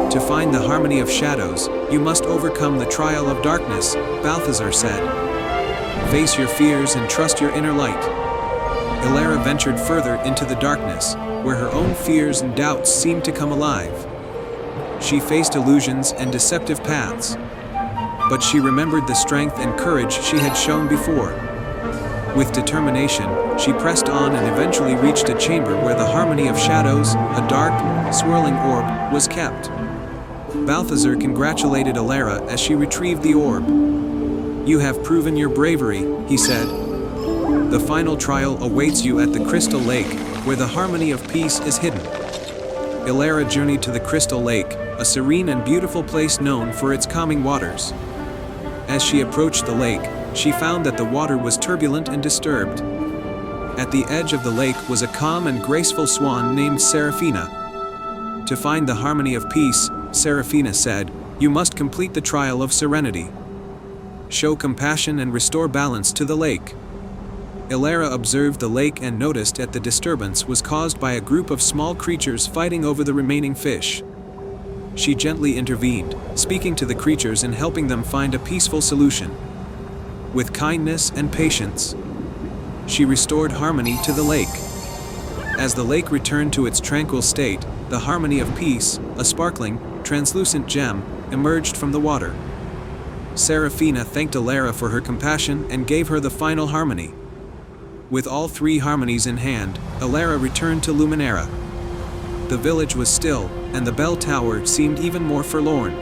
"To find the harmony of shadows, you must overcome the trial of darkness," Balthazar said. "Face your fears and trust your inner light." Elara ventured further into the darkness, where her own fears and doubts seemed to come alive. She faced illusions and deceptive paths, but she remembered the strength and courage she had shown before. With determination, she pressed on and eventually reached a chamber where the harmony of shadows, a dark, swirling orb, was kept. Balthazar congratulated Elara as she retrieved the orb. "You have proven your bravery," he said. "The final trial awaits you at the Crystal Lake, where the harmony of peace is hidden." Elara journeyed to the Crystal Lake, a serene and beautiful place known for its calming waters. As she approached the lake, she found that the water was turbulent and disturbed. At the edge of the lake was a calm and graceful swan named Seraphina. "To find the harmony of peace," Seraphina said, "you must complete the trial of serenity. Show compassion and restore balance to the lake." Elara observed the lake and noticed that the disturbance was caused by a group of small creatures fighting over the remaining fish. She gently intervened, speaking to the creatures and helping them find a peaceful solution. With kindness and patience, she restored harmony to the lake. As the lake returned to its tranquil state, the harmony of peace, a sparkling, translucent gem, emerged from the water. Seraphina thanked Elara for her compassion and gave her the final harmony. With all 3 harmonies in hand, Elara returned to Luminera. The village was still, and the bell tower seemed even more forlorn.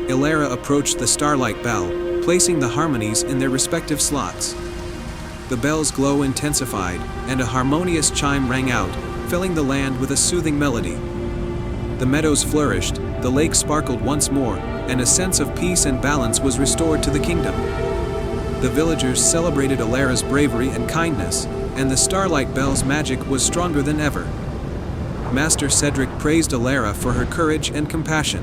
Elara approached the Starlight Bell, placing the harmonies in their respective slots. The bell's glow intensified, and a harmonious chime rang out, filling the land with a soothing melody. The meadows flourished, the lake sparkled once more, and a sense of peace and balance was restored to the kingdom. The villagers celebrated Alara's bravery and kindness, and the Starlight Bell's magic was stronger than ever. Master Cedric praised Alara for her courage and compassion.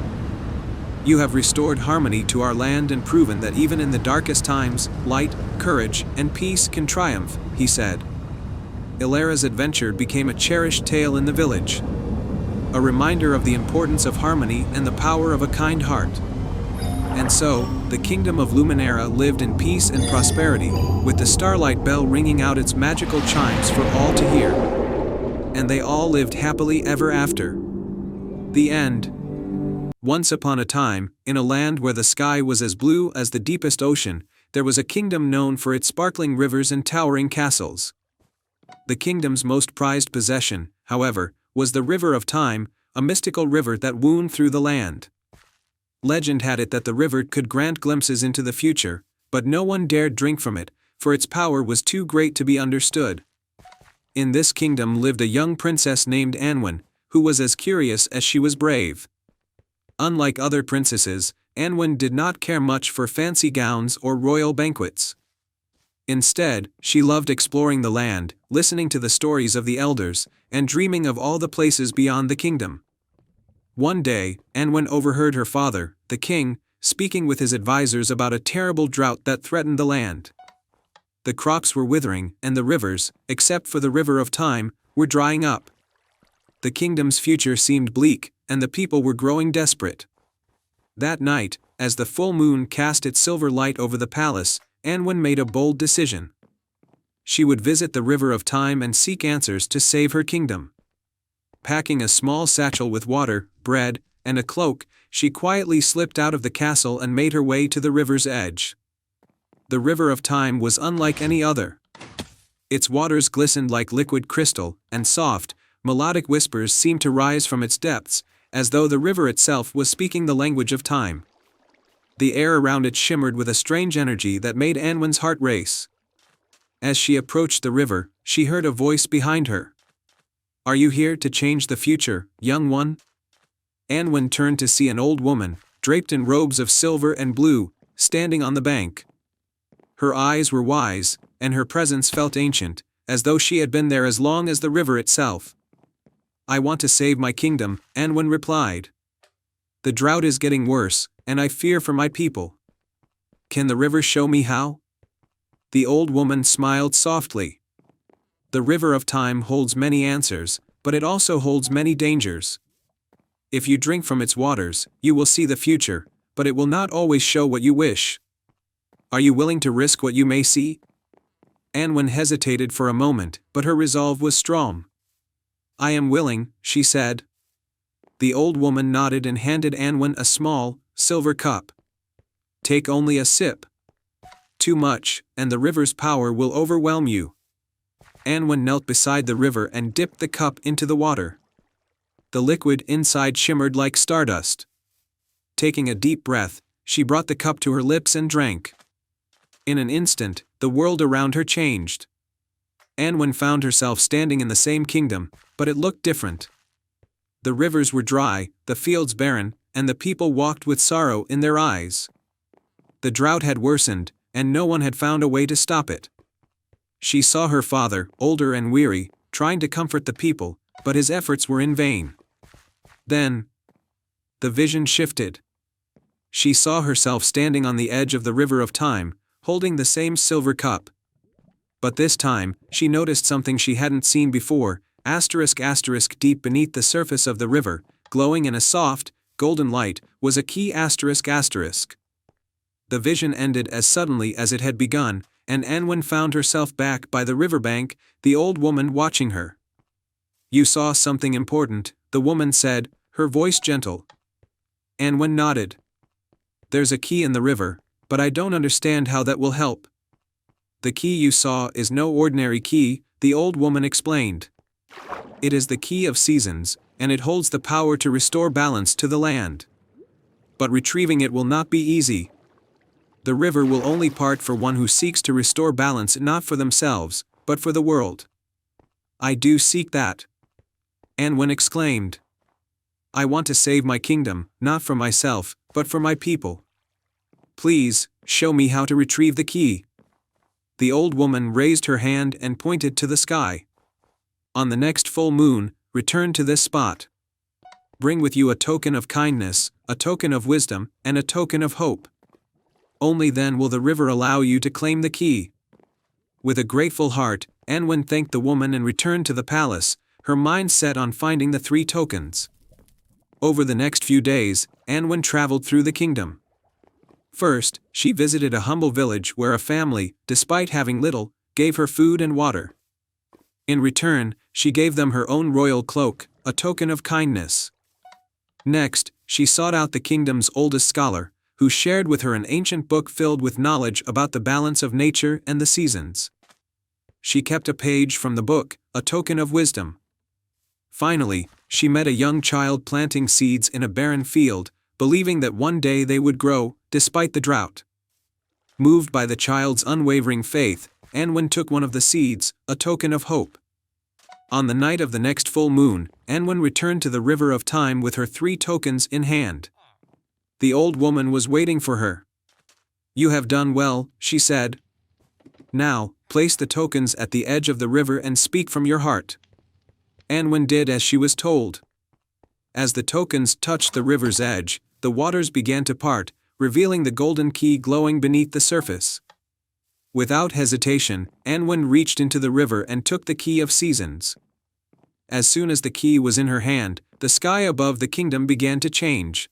"You have restored harmony to our land and proven that even in the darkest times, light, courage, and peace can triumph," he said. Alara's adventure became a cherished tale in the village, a reminder of the importance of harmony and the power of a kind heart. And so, the kingdom of Luminera lived in peace and prosperity, with the Starlight Bell ringing out its magical chimes for all to hear. And they all lived happily ever after. The end. Once upon a time, in a land where the sky was as blue as the deepest ocean, there was a kingdom known for its sparkling rivers and towering castles. The kingdom's most prized possession, however, was the River of Time, a mystical river that wound through the land. Legend had it that the river could grant glimpses into the future, but no one dared drink from it, for its power was too great to be understood. In this kingdom lived a young princess named Anwen, who was as curious as she was brave. Unlike other princesses, Anwen did not care much for fancy gowns or royal banquets. Instead, she loved exploring the land, listening to the stories of the elders, and dreaming of all the places beyond the kingdom. One day, Anwen overheard her father, the king, speaking with his advisors about a terrible drought that threatened the land. The crops were withering, and the rivers, except for the River of Time, were drying up. The kingdom's future seemed bleak, and the people were growing desperate. That night, as the full moon cast its silver light over the palace, Anwen made a bold decision. She would visit the River of Time and seek answers to save her kingdom. Packing a small satchel with water, bread, and a cloak, she quietly slipped out of the castle and made her way to the river's edge. The River of Time was unlike any other. Its waters glistened like liquid crystal, and soft, melodic whispers seemed to rise from its depths, as though the river itself was speaking the language of time. The air around it shimmered with a strange energy that made Anwen's heart race. As she approached the river, she heard a voice behind her. "Are you here to change the future, young one?" Anwen turned to see an old woman, draped in robes of silver and blue, standing on the bank. Her eyes were wise, and her presence felt ancient, as though she had been there as long as the river itself. "I want to save my kingdom," Anwen replied. "The drought is getting worse, and I fear for my people. Can the river show me how?" The old woman smiled softly. "The River of Time holds many answers, but it also holds many dangers. If you drink from its waters, you will see the future, but it will not always show what you wish. Are you willing to risk what you may see?" Anwen hesitated for a moment, but her resolve was strong. "I am willing," she said. The old woman nodded and handed Anwen a small, silver cup. "Take only a sip. Too much, and the river's power will overwhelm you." Anwen knelt beside the river and dipped the cup into the water. The liquid inside shimmered like stardust. Taking a deep breath, she brought the cup to her lips and drank. In an instant, the world around her changed. Anwen found herself standing in the same kingdom, but it looked different. The rivers were dry, the fields barren, and the people walked with sorrow in their eyes. The drought had worsened, and no one had found a way to stop it. She saw her father, older and weary, trying to comfort the people, but his efforts were in vain. Then, the vision shifted. She saw herself standing on the edge of the River of Time, holding the same silver cup. But this time, she noticed something she hadn't seen before, **** deep beneath the surface of the river, glowing in a soft, golden light, was a key ***. The vision ended as suddenly as it had begun, and Anwen found herself back by the riverbank, the old woman watching her. "You saw something important," the woman said, her voice gentle. Anwen nodded. "There's a key in the river, but I don't understand how that will help." "The key you saw is no ordinary key," the old woman explained. "It is the key of seasons, and it holds the power to restore balance to the land. But retrieving it will not be easy. The river will only part for one who seeks to restore balance not for themselves, but for the world. I do seek that." Anwen exclaimed. I want to save my kingdom, not for myself, but for my people. Please, show me how to retrieve the key. The old woman raised her hand and pointed to the sky. On the next full moon, return to this spot. Bring with you a token of kindness, a token of wisdom, and a token of hope. Only then will the river allow you to claim the key. With a grateful heart, Anwen thanked the woman and returned to the palace, her mind set on finding the 3 tokens. Over the next few days, Anwen traveled through the kingdom. First, she visited a humble village where a family, despite having little, gave her food and water. In return, she gave them her own royal cloak, a token of kindness. Next, she sought out the kingdom's oldest scholar, who shared with her an ancient book filled with knowledge about the balance of nature and the seasons. She kept a page from the book, a token of wisdom. Finally, she met a young child planting seeds in a barren field, believing that one day they would grow, despite the drought. Moved by the child's unwavering faith, Anwen took one of the seeds, a token of hope. On the night of the next full moon, Anwen returned to the River of Time with her 3 tokens in hand. The old woman was waiting for her. You have done well, she said. Now, place the tokens at the edge of the river and speak from your heart. Anwen did as she was told. As the tokens touched the river's edge, the waters began to part, revealing the golden key glowing beneath the surface. Without hesitation, Anwen reached into the river and took the key of seasons. As soon as the key was in her hand, the sky above the kingdom began to change.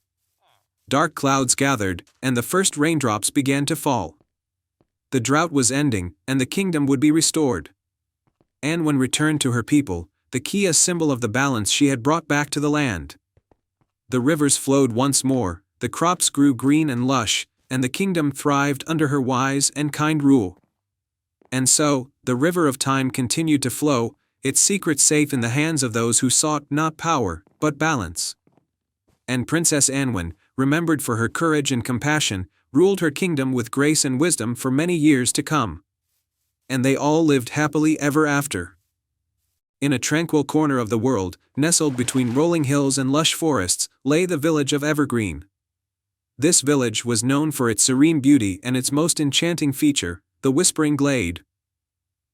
Dark clouds gathered, and the first raindrops began to fall. The drought was ending, and the kingdom would be restored. Anwen returned to her people, the key a symbol of the balance she had brought back to the land. The rivers flowed once more, the crops grew green and lush, and the kingdom thrived under her wise and kind rule. And so, the river of time continued to flow, its secret safe in the hands of those who sought not power, but balance. And Princess Anwen, remembered for her courage and compassion, ruled her kingdom with grace and wisdom for many years to come. And they all lived happily ever after. In a tranquil corner of the world, nestled between rolling hills and lush forests, lay the village of Evergreen. This village was known for its serene beauty and its most enchanting feature, the Whispering Glade.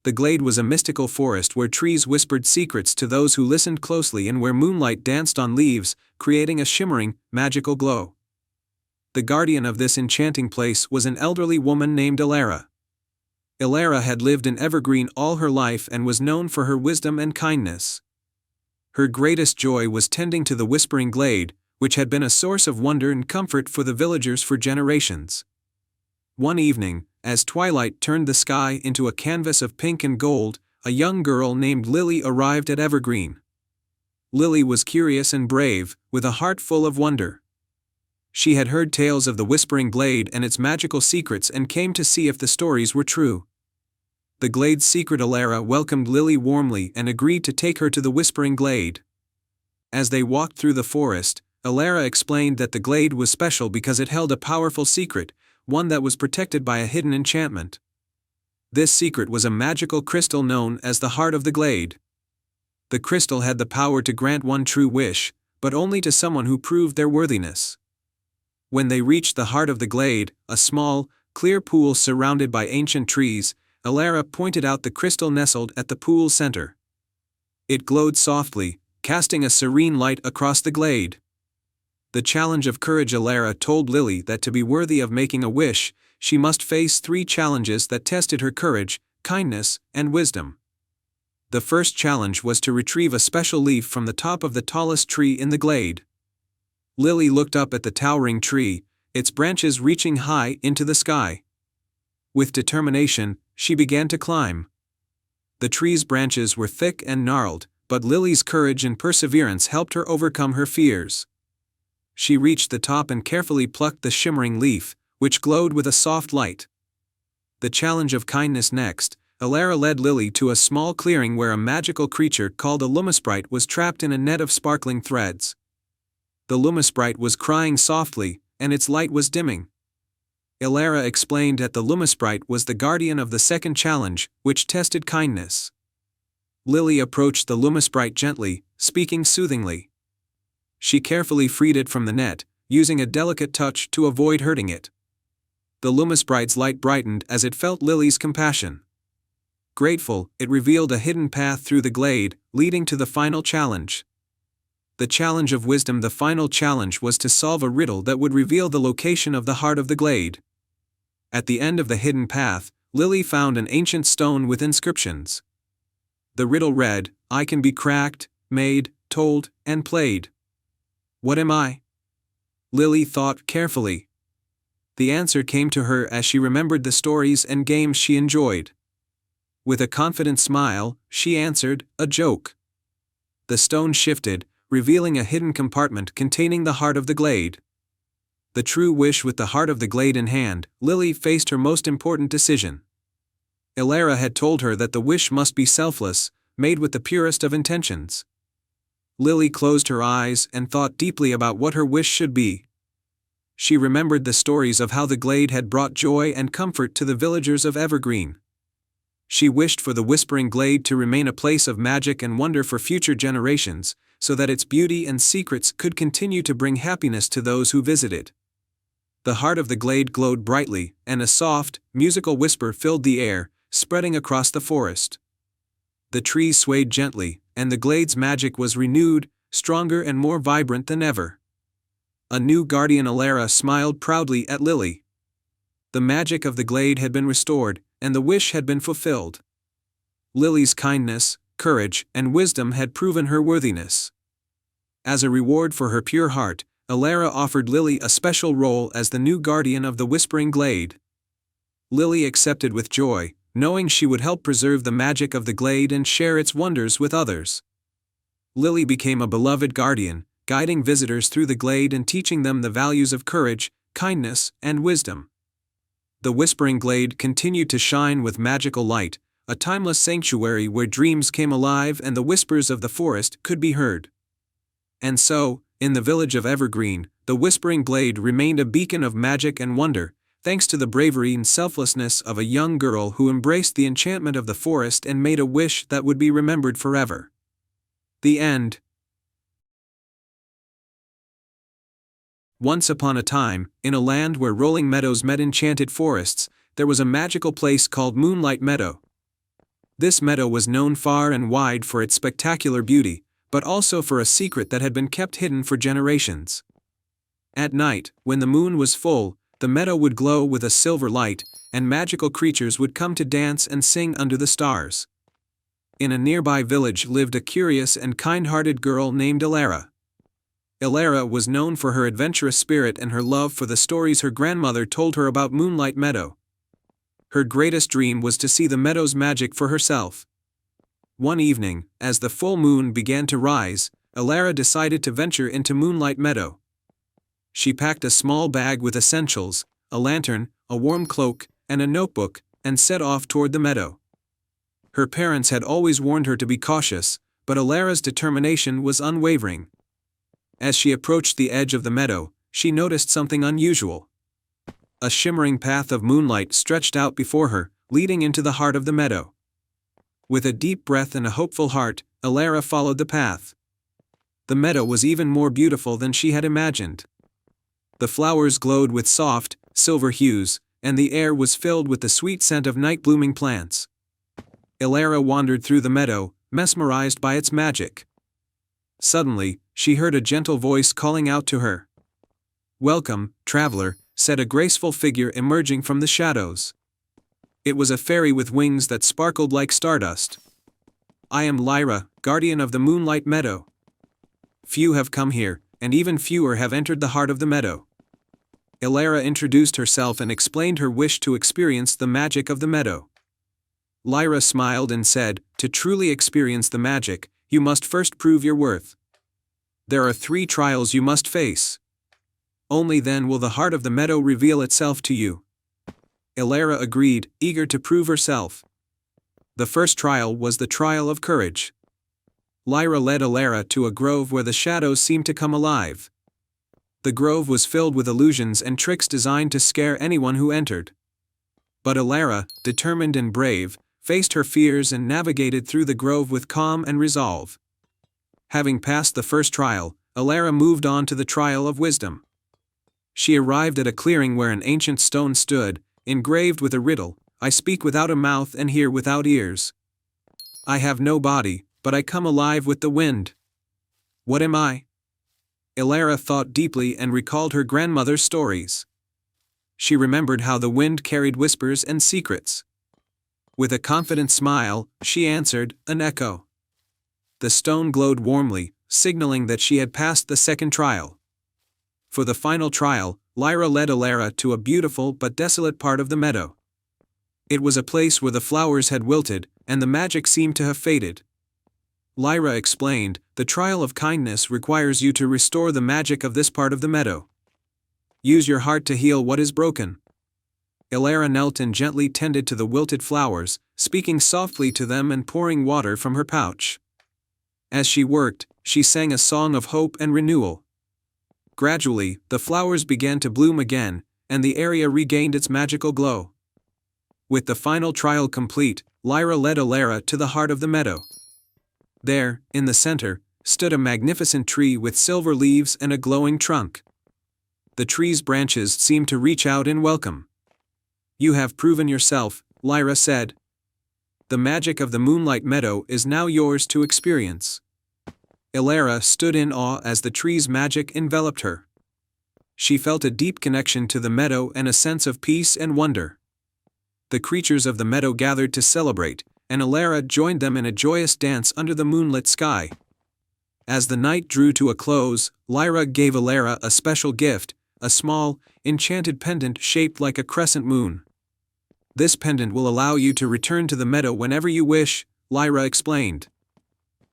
The glade was a mystical forest where trees whispered secrets to those who listened closely and where moonlight danced on leaves, creating a shimmering, magical glow. The guardian of this enchanting place was an elderly woman named Elara. Elara had lived in Evergreen all her life and was known for her wisdom and kindness. Her greatest joy was tending to the Whispering Glade, which had been a source of wonder and comfort for the villagers for generations. One evening, as twilight turned the sky into a canvas of pink and gold, a young girl named Lily arrived at Evergreen. Lily was curious and brave, with a heart full of wonder. She had heard tales of the Whispering Glade and its magical secrets and came to see if the stories were true. The glade's secret Elara welcomed Lily warmly and agreed to take her to the Whispering Glade. As they walked through the forest, Elara explained that the glade was special because it held a powerful secret, one that was protected by a hidden enchantment. This secret was a magical crystal known as the Heart of the Glade. The crystal had the power to grant one true wish, but only to someone who proved their worthiness. When they reached the heart of the glade, a small, clear pool surrounded by ancient trees, Elara pointed out the crystal nestled at the pool's center. It glowed softly, casting a serene light across the glade. The challenge of courage. Elara told Lily that to be worthy of making a wish, she must face 3 challenges that tested her courage, kindness, and wisdom. The first challenge was to retrieve a special leaf from the top of the tallest tree in the glade. Lily looked up at the towering tree, its branches reaching high into the sky. With determination, she began to climb. The tree's branches were thick and gnarled, but Lily's courage and perseverance helped her overcome her fears. She reached the top and carefully plucked the shimmering leaf, which glowed with a soft light. The challenge of kindness next, Elara led Lily to a small clearing where a magical creature called a Lumisprite was trapped in a net of sparkling threads. The Lumisprite was crying softly, and its light was dimming. Elara explained that the Lumisprite was the guardian of the second challenge, which tested kindness. Lily approached the Lumisprite gently, speaking soothingly. She carefully freed it from the net, using a delicate touch to avoid hurting it. The Lumisbrite's light brightened as it felt Lily's compassion. Grateful, it revealed a hidden path through the glade, leading to the final challenge. The challenge of wisdom. The final challenge was to solve a riddle that would reveal the location of the heart of the glade. At the end of the hidden path, Lily found an ancient stone with inscriptions. The riddle read, "I can be cracked, made, told, and played. What am I?" Lily thought carefully. The answer came to her as she remembered the stories and games she enjoyed. With a confident smile, she answered, "A joke." The stone shifted, revealing a hidden compartment containing the heart of the glade. The true wish. With the heart of the glade in hand, Lily faced her most important decision. Elara had told her that the wish must be selfless, made with the purest of intentions. Lily closed her eyes and thought deeply about what her wish should be. She remembered the stories of how the glade had brought joy and comfort to the villagers of Evergreen. She wished for the Whispering Glade to remain a place of magic and wonder for future generations, so that its beauty and secrets could continue to bring happiness to those who visit it. The heart of the glade glowed brightly, and a soft, musical whisper filled the air, spreading across the forest. The trees swayed gently, and the glade's magic was renewed, stronger and more vibrant than ever. A new guardian. Elara smiled proudly at Lily. The magic of the glade had been restored, and the wish had been fulfilled. Lily's kindness, courage, and wisdom had proven her worthiness. As a reward for her pure heart, Elara offered Lily a special role as the new guardian of the Whispering Glade. Lily accepted with joy, knowing she would help preserve the magic of the glade and share its wonders with others. Lily became a beloved guardian, guiding visitors through the glade and teaching them the values of courage, kindness, and wisdom. The Whispering Glade continued to shine with magical light, a timeless sanctuary where dreams came alive and the whispers of the forest could be heard. And so, in the village of Evergreen, the Whispering Glade remained a beacon of magic and wonder, thanks to the bravery and selflessness of a young girl who embraced the enchantment of the forest and made a wish that would be remembered forever. The end. Once upon a time, in a land where rolling meadows met enchanted forests, there was a magical place called Moonlight Meadow. This meadow was known far and wide for its spectacular beauty, but also for a secret that had been kept hidden for generations. At night, when the moon was full, the meadow would glow with a silver light, and magical creatures would come to dance and sing under the stars. In a nearby village lived a curious and kind-hearted girl named Elara. Elara was known for her adventurous spirit and her love for the stories her grandmother told her about Moonlight Meadow. Her greatest dream was to see the meadow's magic for herself. One evening, as the full moon began to rise, Elara decided to venture into Moonlight Meadow. She packed a small bag with essentials, a lantern, a warm cloak, and a notebook, and set off toward the meadow. Her parents had always warned her to be cautious, but Elara's determination was unwavering. As she approached the edge of the meadow, she noticed something unusual. A shimmering path of moonlight stretched out before her, leading into the heart of the meadow. With a deep breath and a hopeful heart, Elara followed the path. The meadow was even more beautiful than she had imagined. The flowers glowed with soft, silver hues, and the air was filled with the sweet scent of night-blooming plants. Elara wandered through the meadow, mesmerized by its magic. Suddenly, she heard a gentle voice calling out to her. "Welcome, traveler," said a graceful figure emerging from the shadows. It was a fairy with wings that sparkled like stardust. "I am Lyra, guardian of the Moonlight Meadow. Few have come here, and even fewer have entered the heart of the meadow." Elara introduced herself and explained her wish to experience the magic of the meadow. Lyra smiled and said, "To truly experience the magic, you must first prove your worth. There are 3 trials you must face. Only then will the heart of the meadow reveal itself to you." Elara agreed, eager to prove herself. The first trial was the trial of courage. Lyra led Elara to a grove where the shadows seemed to come alive. The grove was filled with illusions and tricks designed to scare anyone who entered. But Elara, determined and brave, faced her fears and navigated through the grove with calm and resolve. Having passed the first trial, Elara moved on to the trial of wisdom. She arrived at a clearing where an ancient stone stood, engraved with a riddle: I speak without a mouth and hear without ears. I have no body, but I come alive with the wind. What am I? Elara thought deeply and recalled her grandmother's stories. She remembered how the wind carried whispers and secrets. With a confident smile, she answered, an echo. The stone glowed warmly, signaling that she had passed the second trial. For the final trial, Lyra led Elara to a beautiful but desolate part of the meadow. It was a place where the flowers had wilted, and the magic seemed to have faded. Lyra explained, the trial of kindness requires you to restore the magic of this part of the meadow. Use your heart to heal what is broken. Elara knelt and gently tended to the wilted flowers, speaking softly to them and pouring water from her pouch. As she worked, she sang a song of hope and renewal. Gradually, the flowers began to bloom again, and the area regained its magical glow. With the final trial complete, Lyra led Elara to the heart of the meadow. There, in the center, stood a magnificent tree with silver leaves and a glowing trunk. The tree's branches seemed to reach out in welcome. You have proven yourself, Lyra said. The magic of the Moonlight Meadow is now yours to experience. Elara stood in awe as the tree's magic enveloped her. She felt a deep connection to the meadow and a sense of peace and wonder. The creatures of the meadow gathered to celebrate, and Elara joined them in a joyous dance under the moonlit sky. As the night drew to a close, Lyra gave Elara a special gift, a small, enchanted pendant shaped like a crescent moon. This pendant will allow you to return to the meadow whenever you wish, Lyra explained.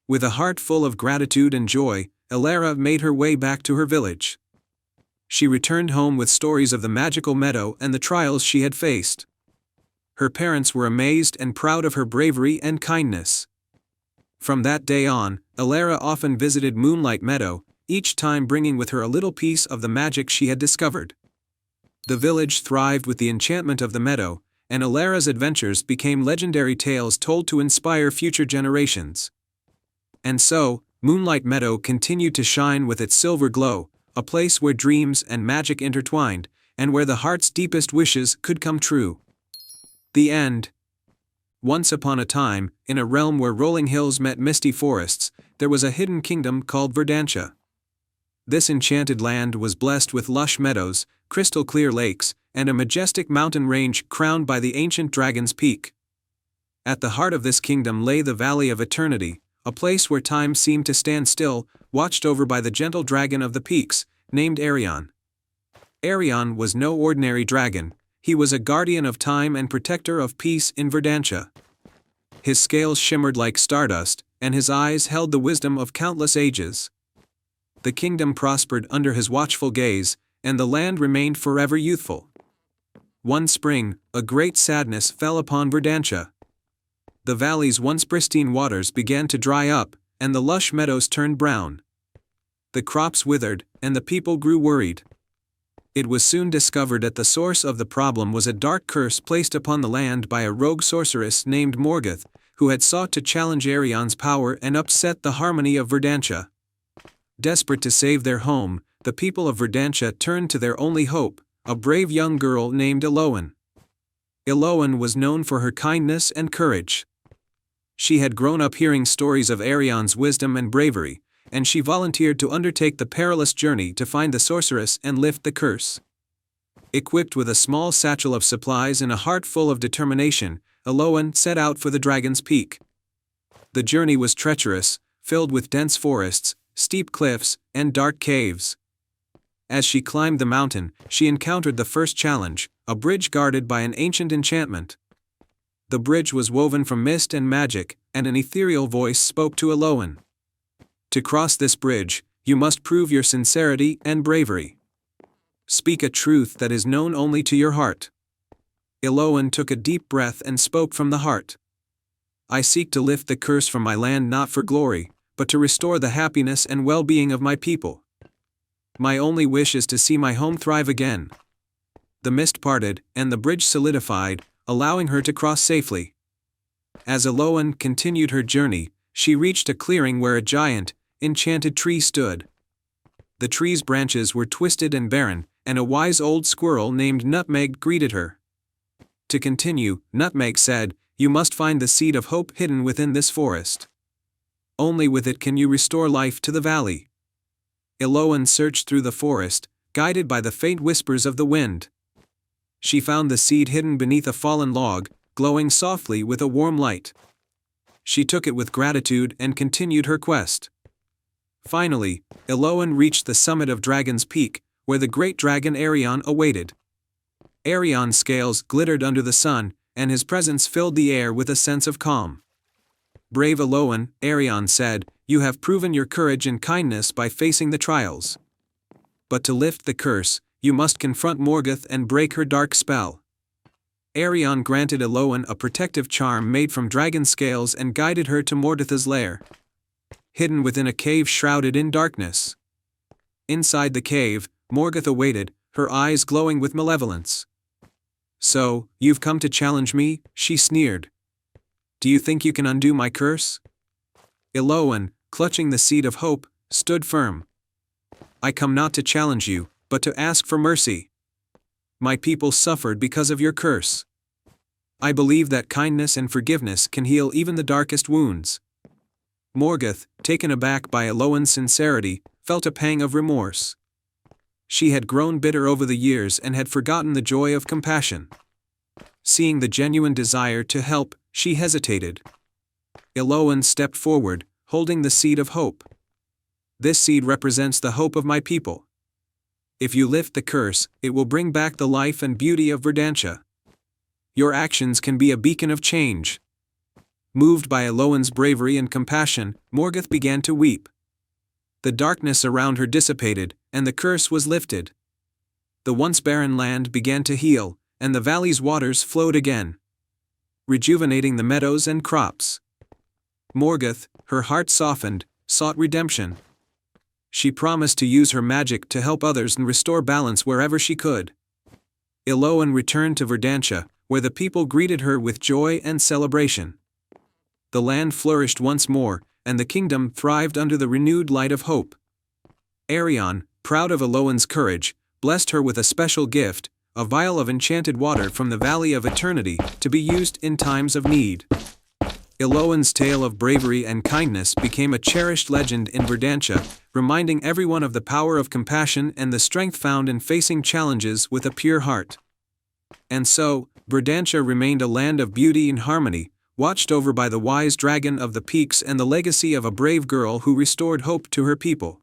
With a heart full of gratitude and joy, Elara made her way back to her village. She returned home with stories of the magical meadow and the trials she had faced. Her parents were amazed and proud of her bravery and kindness. From that day on, Elara often visited Moonlight Meadow, each time bringing with her a little piece of the magic she had discovered. The village thrived with the enchantment of the meadow, and Elara's adventures became legendary tales told to inspire future generations. And so, Moonlight Meadow continued to shine with its silver glow, a place where dreams and magic intertwined, and where the heart's deepest wishes could come true. The end. Once upon a time, in a realm where rolling hills met misty forests, there was a hidden kingdom called Verdantia. This enchanted land was blessed with lush meadows, crystal-clear lakes, and a majestic mountain range crowned by the ancient Dragon's Peak. At the heart of this kingdom lay the Valley of Eternity, a place where time seemed to stand still, watched over by the gentle dragon of the peaks, named Arion. Arion was no ordinary dragon. He was a guardian of time and protector of peace in Verdantia. His scales shimmered like stardust, and his eyes held the wisdom of countless ages. The kingdom prospered under his watchful gaze, and the land remained forever youthful. One spring, a great sadness fell upon Verdantia. The valley's once pristine waters began to dry up, and the lush meadows turned brown. The crops withered, and the people grew worried. It was soon discovered that the source of the problem was a dark curse placed upon the land by a rogue sorceress named Morgoth, who had sought to challenge Arion's power and upset the harmony of Verdantia. Desperate to save their home, the people of Verdantia turned to their only hope, a brave young girl named Eloan. Eloan was known for her kindness and courage. She had grown up hearing stories of Arion's wisdom and bravery, and she volunteered to undertake the perilous journey to find the sorceress and lift the curse. Equipped with a small satchel of supplies and a heart full of determination, Eloan set out for the Dragon's Peak. The journey was treacherous, filled with dense forests, steep cliffs, and dark caves. As she climbed the mountain, she encountered the first challenge, a bridge guarded by an ancient enchantment. The bridge was woven from mist and magic, and an ethereal voice spoke to Eloan. To cross this bridge, you must prove your sincerity and bravery. Speak a truth that is known only to your heart. Eloan took a deep breath and spoke from the heart. I seek to lift the curse from my land not for glory, but to restore the happiness and well-being of my people. My only wish is to see my home thrive again. The mist parted, and the bridge solidified, allowing her to cross safely. As Eloan continued her journey, she reached a clearing where a giant, enchanted tree stood. The tree's branches were twisted and barren, and a wise old squirrel named Nutmeg greeted her. To continue, Nutmeg said, "You must find the seed of hope hidden within this forest. Only with it can you restore life to the valley." Eloan searched through the forest, guided by the faint whispers of the wind. She found the seed hidden beneath a fallen log, glowing softly with a warm light. She took it with gratitude and continued her quest. Finally, Eloan reached the summit of Dragon's Peak, where the great dragon Arion awaited. Arion's scales glittered under the sun, and his presence filled the air with a sense of calm. "Brave Eloan," Arion said, "you have proven your courage and kindness by facing the trials. But to lift the curse, you must confront Morgoth and break her dark spell." Arion granted Eloan a protective charm made from dragon scales and guided her to Morgoth's lair. Hidden within a cave shrouded in darkness. Inside the cave, Morgoth awaited, her eyes glowing with malevolence. "So, you've come to challenge me?" she sneered. "Do you think you can undo my curse?" Eloan, clutching the seed of hope, stood firm. "I come not to challenge you, but to ask for mercy. My people suffered because of your curse. I believe that kindness and forgiveness can heal even the darkest wounds." Morgoth, taken aback by Eloan's sincerity, felt a pang of remorse. She had grown bitter over the years and had forgotten the joy of compassion. Seeing the genuine desire to help, she hesitated. Eloan stepped forward, holding the seed of hope. "This seed represents the hope of my people. If you lift the curse, it will bring back the life and beauty of Verdantia. Your actions can be a beacon of change." Moved by Eloan's bravery and compassion, Morgoth began to weep. The darkness around her dissipated, and the curse was lifted. The once barren land began to heal, and the valley's waters flowed again, rejuvenating the meadows and crops. Morgoth, her heart softened, sought redemption. She promised to use her magic to help others and restore balance wherever she could. Eloan returned to Verdantia, where the people greeted her with joy and celebration. The land flourished once more, and the kingdom thrived under the renewed light of hope. Arion, proud of Eloan's courage, blessed her with a special gift, a vial of enchanted water from the Valley of Eternity, to be used in times of need. Eloan's tale of bravery and kindness became a cherished legend in Verdantia, reminding everyone of the power of compassion and the strength found in facing challenges with a pure heart. And so, Verdantia remained a land of beauty and harmony, watched over by the wise dragon of the peaks and the legacy of a brave girl who restored hope to her people.